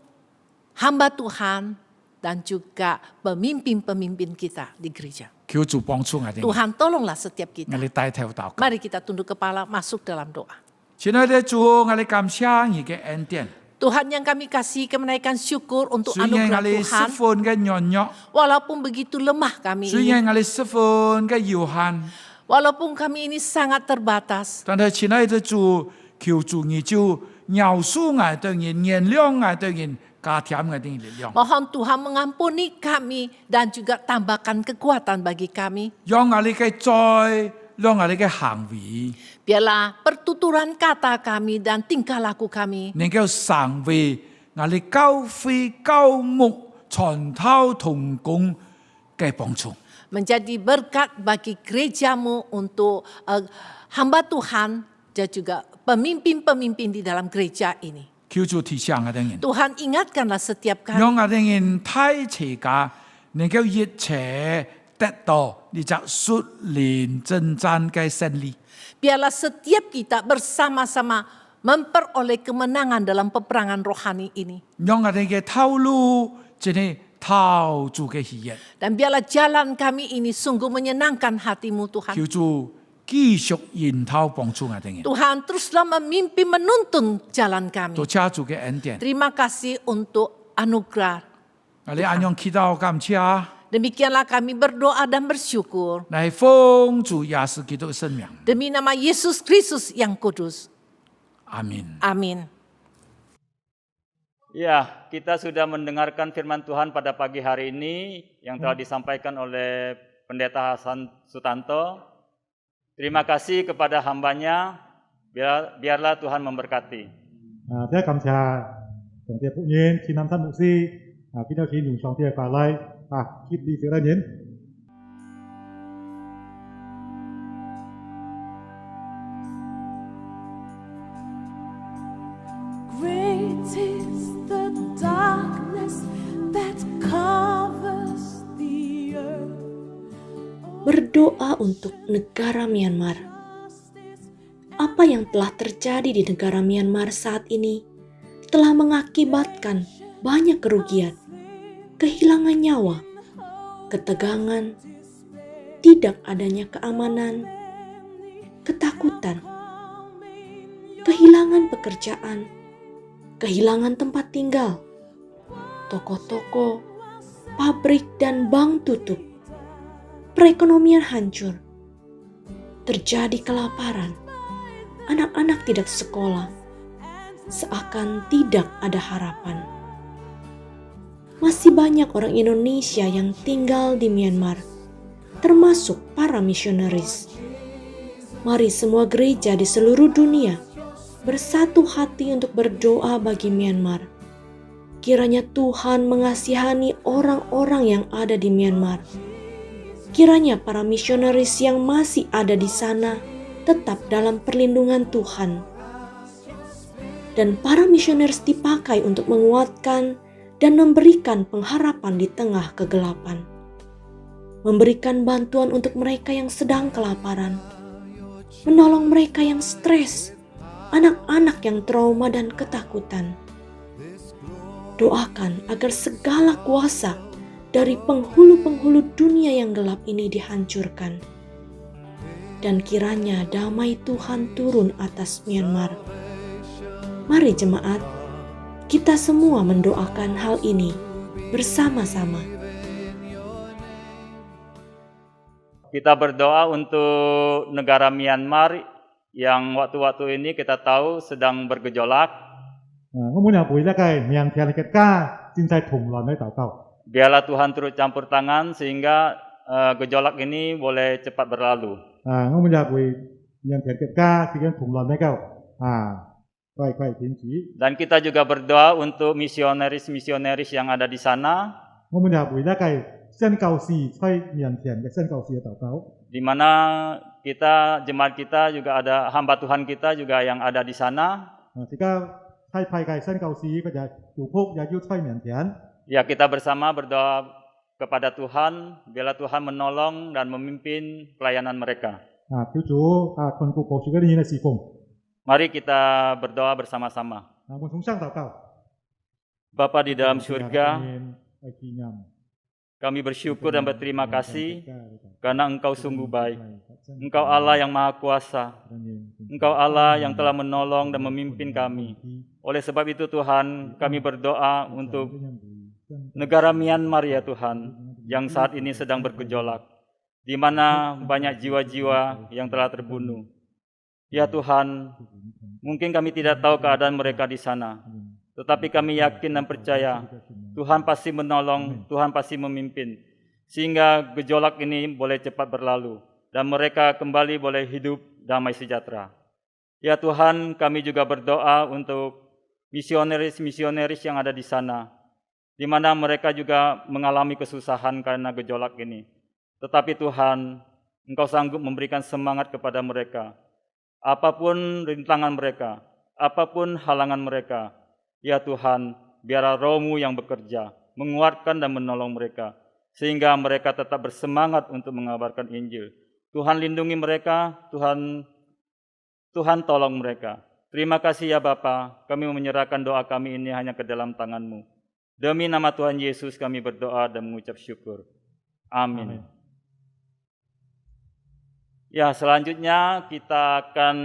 Speaker 4: hamba Tuhan dan juga pemimpin-pemimpin kita di gereja.
Speaker 3: 求主幫助我哋，我
Speaker 4: Tuhan tolonglah setiap kita.
Speaker 3: 哋帶頭禱告。
Speaker 4: Mari kita tunduk kepala masuk dalam doa.
Speaker 3: 親愛的主，我哋感謝你嘅恩典。
Speaker 4: Tuhan yang kami kasih menaikkan syukur untuk
Speaker 3: 雖然我
Speaker 4: anugerah
Speaker 3: 哋十
Speaker 4: Tuhan.
Speaker 3: 分嘅軟弱，
Speaker 4: Walaupun begitu lemah kami
Speaker 3: 雖
Speaker 4: ini,
Speaker 3: 然我哋十分嘅有限，
Speaker 4: walaupun kami ini sangat terbatas,
Speaker 3: 但係親愛的主，求主你就饒恕我對人，原諒我對人，加添我哋力量，
Speaker 4: mohon Tuhan mengampuni kami dan juga tambahkan kekuatan bagi kami.
Speaker 3: 讓我哋嘅罪，讓我哋嘅行為，
Speaker 4: Biarlah pertuturan kata kami dan tingkah laku kami
Speaker 3: 能夠成為我哋教會教牧傳道同工嘅幫助。
Speaker 4: menjadi berkat bagi gerejamu untuk hamba Tuhan dan juga pemimpin-pemimpin di dalam gereja ini.
Speaker 3: 求主提醒我哋人，
Speaker 4: Tuhan ingatkanlah setiap kali
Speaker 3: 讓我哋人睇齊家能夠一切得到呢隻屬靈征戰嘅勝利。
Speaker 4: biarlah setiap kita bersama-sama memperoleh kemenangan dalam peperangan rohani ini.
Speaker 3: 讓我哋嘅頭路真係討主嘅喜悅。
Speaker 4: Dan biarlah jalan kami ini sungguh menyenangkan hatimu Tuhan.
Speaker 3: 求主繼續引導幫助我哋人，
Speaker 4: Tuhan teruslah memimpin menuntun jalan kami.
Speaker 3: 多謝主嘅恩典。
Speaker 4: Terima kasih untuk anugerah.
Speaker 3: 我哋按樣祈禱感謝，
Speaker 4: Demikianlah kami berdoa dan bersyukur.
Speaker 3: 嚟奉主耶穌基督嘅聖名，
Speaker 4: Demi nama Yesus Kristus yang kudus.
Speaker 3: 阿門。
Speaker 4: Amin.
Speaker 1: Ya, kita sudah mendengarkan firman Tuhan pada pagi hari ini yang telah disampaikan oleh Pendeta Hasan Sutanto. Terima kasih kepada hambanya, biarlah Tuhan memberkati.
Speaker 2: Rất cảm謝同嘅福音，前南山牧師見到錢用上帝嘅法例keep 呢小人。
Speaker 5: Great is the darkness that covers the earth.
Speaker 6: Berdoa untuk negara Myanmar. Apa yang telah terjadi di negara Myanmar saat ini telah mengakibatkan banyak kerugian, kehilangan nyawa, ketegangan, tidak adanya keamanan, ketakutan, kehilangan pekerjaan, kehilangan tempat tinggal, toko-toko, pabrik dan bank tutup, perekonomian hancur, terjadi kelaparan, anak-anak tidak sekolah, seakan tidak ada harapan. Masih banyak orang Indonesia yang tinggal di Myanmar, termasuk para misionaris. Mari semua gereja di seluruh dunia bersatu hati untuk berdoa bagi Myanmar. Kiranya Tuhan mengasihani orang-orang yang ada di Myanmar. Kiranya para misionaris yang masih ada di sana tetap dalam perlindungan Tuhan. Dan para misionaris dipakai untuk menguatkan dan memberikan pengharapan di tengah kegelapan. Memberikan bantuan untuk mereka yang sedang kelaparan. Menolong mereka yang stres, anak-anak yang trauma dan ketakutan. Doakan agar segala kuasa dari penghulu-penghulu dunia yang gelap ini dihancurkan. Dan kiranya damai Tuhan turun atas Myanmar. Mari jemaat, kita semua mendoakan hal ini bersama-sama.
Speaker 1: Kita berdoa untuk negara Myanmar yang waktu-waktu ini kita tahu sedang bergejolak.
Speaker 2: 我每日會咧，計明天嘅家戰勢同來喺禱告。
Speaker 1: Biarlah Tuhan turut campur tangan sehingga gejolak ini boleh cepat berlalu.
Speaker 2: 我每日會明天嘅家時間同來喺度快停止。
Speaker 1: Dan kita juga berdoa untuk misionaris-misionaris yang ada di sana.
Speaker 2: 我每日會咧，計先告示在面前嘅先告示嘅禱告。
Speaker 1: di mana kita jemaat kita juga ada hamba Tuhan kita juga yang ada di sana.
Speaker 2: 而家喺派嘅先告示佢就係祝福也要在面前。
Speaker 1: Ya, kita bersama berdoa kepada Tuhan, biarlah Tuhan menolong dan memimpin pelayanan mereka.
Speaker 2: 叫主คนผู้保守嘅呢侍奉。
Speaker 1: Mari kita berdoa bersama-sama.
Speaker 2: 我從上禱告。
Speaker 1: Bapa di dalam surga,
Speaker 2: 愛紀念
Speaker 1: kami bersyukur dan berterima kasih karena Engkau sungguh baik. Engkau Allah yang Maha Kuasa. Engkau Allah yang telah menolong dan memimpin kami. Oleh sebab itu Tuhan, kami berdoa untuk negara Myanmar ya Tuhan, yang saat ini sedang bergejolak, di mana banyak jiwa-jiwa yang telah terbunuh. Ya Tuhan, mungkin kami tidak tahu keadaan mereka di sana, tetapi kami yakin dan percaya Tuhan pasti menolong, Tuhan pasti memimpin, sehingga gejolak ini boleh cepat berlalu, dan mereka kembali boleh hidup damai sejahtera. Ya Tuhan, kami juga berdoa untuk misionaris-misionaris yang ada di sana, di mana mereka juga mengalami kesusahan karena gejolak ini. Tetapi Tuhan, Engkau sanggup memberikan semangat kepada mereka. Apapun rintangan mereka, apapun halangan mereka, ya Tuhan, biarlah Roh-Mu yang bekerja, menguatkan dan menolong mereka, sehingga mereka tetap bersemangat untuk mengabarkan Injil. Tuhan lindungi mereka, Tuhan tolong mereka. Terima kasih ya Bapa, kami menyerahkan doa kami ini hanya ke dalam tangan-Mu. Demi nama Tuhan Yesus kami berdoa dan mengucap syukur. Amin. Ya, selanjutnya kita akan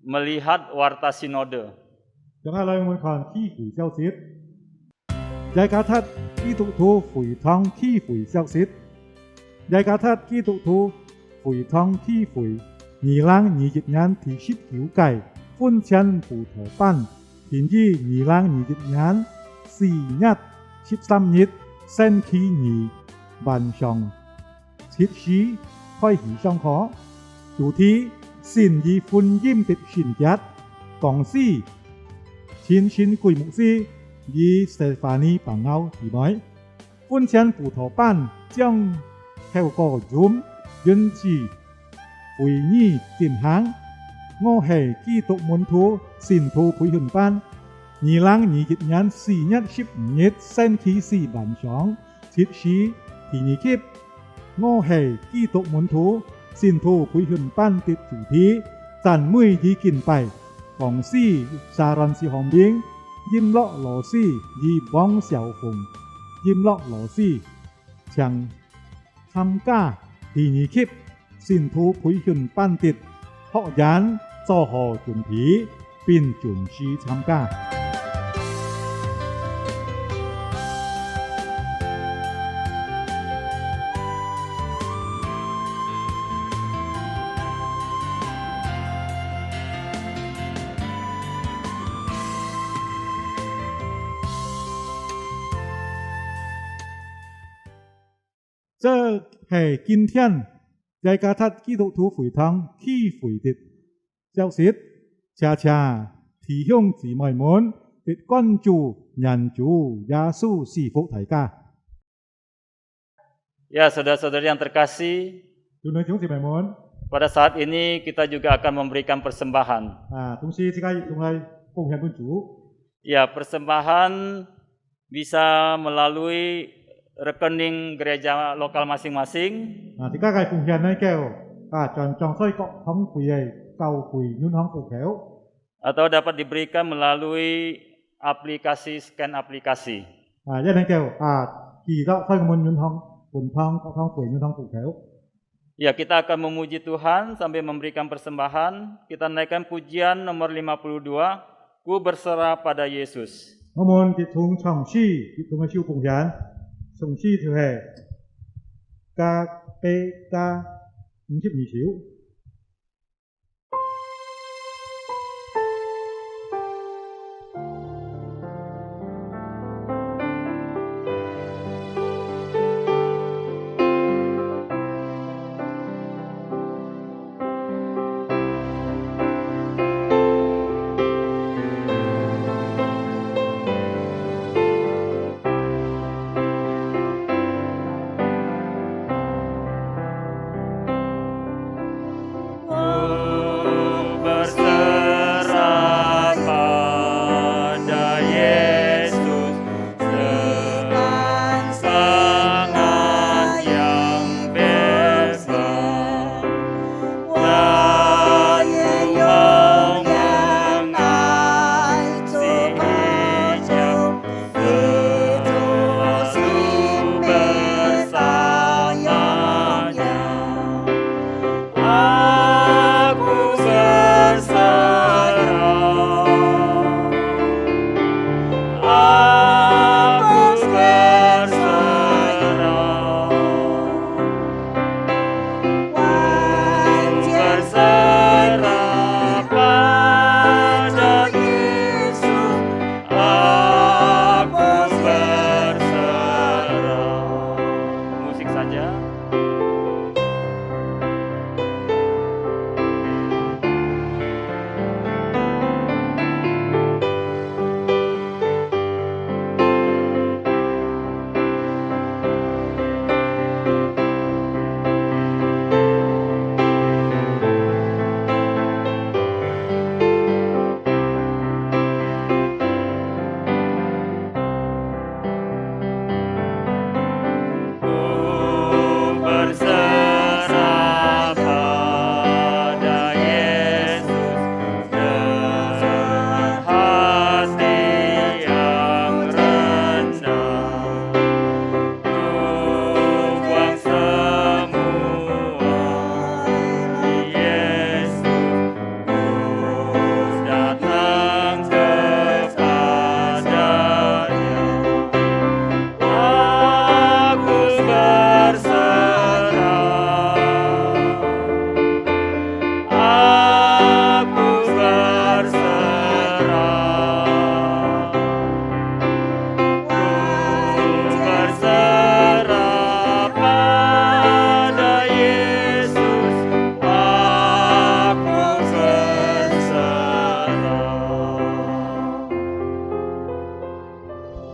Speaker 1: melihat warta sinode.
Speaker 2: 咁啊，我們看機會消息，耶加達基督徒會堂機會消息，耶加達基督徒會堂機會2021年第19屆歡慶葡萄班，並於2021年4月13日星期二晚上7時開始上課，主題善意福音的信仰，講師 前線會牧師以斯法尼bằng Âu thì nói, 歡慶葡萄班將透過 Zoom 允許會議進行。我係基督門徒信徒培訓班2021年4月15日星期四晚上7時第二輯。我係基督門徒信徒培訓班的主題讚美與敬拜。 講師沙倫士洪兵、音樂老師與王小鳳、音樂老師將參加第二輯信徒培訓班的學員做好準備並準時參加。 這係今天耶加達基督徒會堂機會的消息，恰恰提醒姊妹們的關注人主耶穌是福大家。
Speaker 1: Ya, saudara-saudari yang terkasih,
Speaker 2: 弟兄姊妹們，
Speaker 1: pada saat ini kita juga akan memberikan persembahan.
Speaker 2: 同時自己仲係奉獻本主。
Speaker 1: Ya, persembahan bisa melalui rekening gereja lokal masing-masing,
Speaker 2: 自己嘅奉獻呢叫將所各thống會嘅教會院行戶口，
Speaker 1: atau dapat diberikan melalui aplikasi scan aplikasi.
Speaker 2: 一呢叫記得所門院行本堂各thống會院行戶口。
Speaker 1: Ya, kita akan memuji Tuhan sambil memberikan persembahan. Kita naikkan pujian nomor 52, Ku berserah pada Yesus.
Speaker 2: 我們結同唱詩，結同嘅小奉獻，唱詩就係加俾加52小。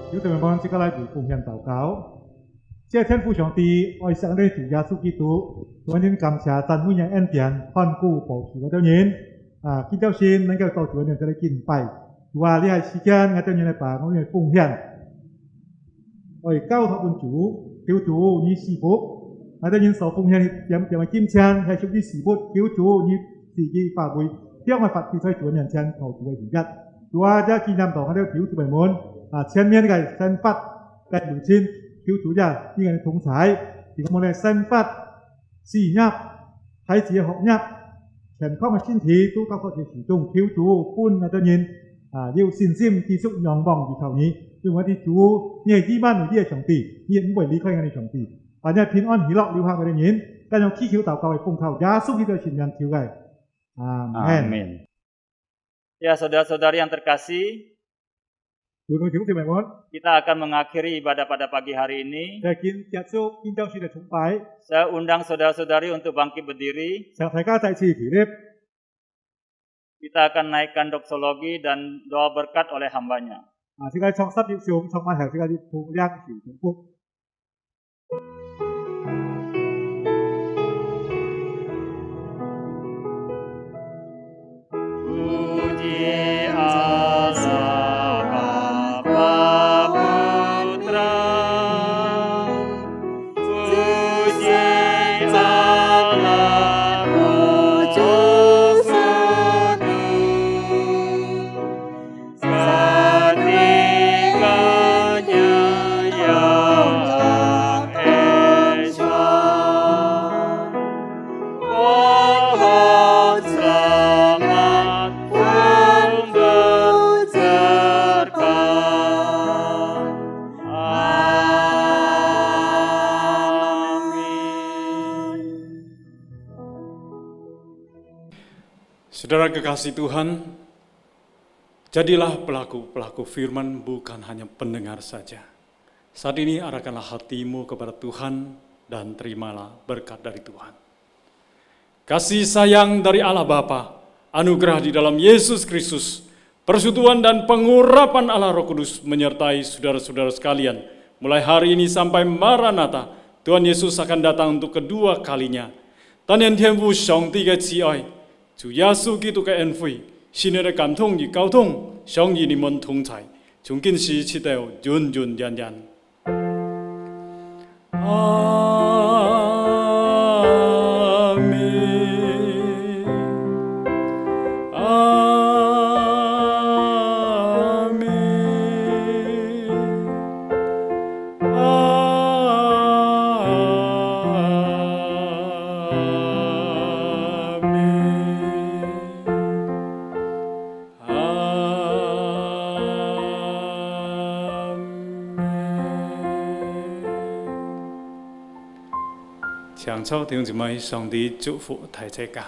Speaker 2: 弟兄姊妹们，即刻来为奉献祷告。谢天父上帝，愛上帝主耶穌基督，我哋感謝讚美嘅恩典，看顧保守我哋人。基督先能夠到主我哋這裏敬拜。主啊，你係時間我哋人嚟把我哋奉獻，為交託本主，求主你賜福。我哋人所奉獻點點嘅金錢係屬於賜福，求主你自己發揮，將我發揮在主面前求主嘅榮耀。主啊，這紀念堂我哋求主為門，前面嘅神法嘅母親。求主呀，呢個同財，而我哋生活、事業、孩子學業、健康嘅身體都交託喺主中。求主歡我哋人要信心繼續仰望依靠你，因為我哋主你係依班你嘅上帝，你唔會離開我哋上帝。把呢平安喜樂留下我哋人，跟住祈求禱告嘅奉靠耶穌基督嘅聖名求嘅。Amin.
Speaker 1: Ya, saudara-saudari yang terkasih, kita akan mengakhiri ibadah pada pagi hari ini. Saya undang saudara-saudari untuk bangkit berdiri. Kita akan naikkan doksologi dan doa berkat oleh hambanya. Puji Allah.
Speaker 7: Saudara kekasih Tuhan, jadilah pelaku-pelaku firman, bukan hanya pendengar saja. Saat ini arahkanlah hatimu kepada Tuhan dan terimalah berkat dari Tuhan. Kasih sayang dari Allah Bapa, anugerah di dalam Yesus Kristus, persekutuan dan pengurapan Allah Roh Kudus menyertai saudara-saudara sekalian. Mulai hari ini sampai Maranatha, Tuhan Yesus akan datang untuk kedua kalinya. 但愿天父上帝嘅慈愛，主耶穌基督嘅恩惠，聖靈嘅感動與交通，常與你們同在，從今時直到永永遠遠。阿們。阿們。享受弟兄姊妹，上帝祝福大家。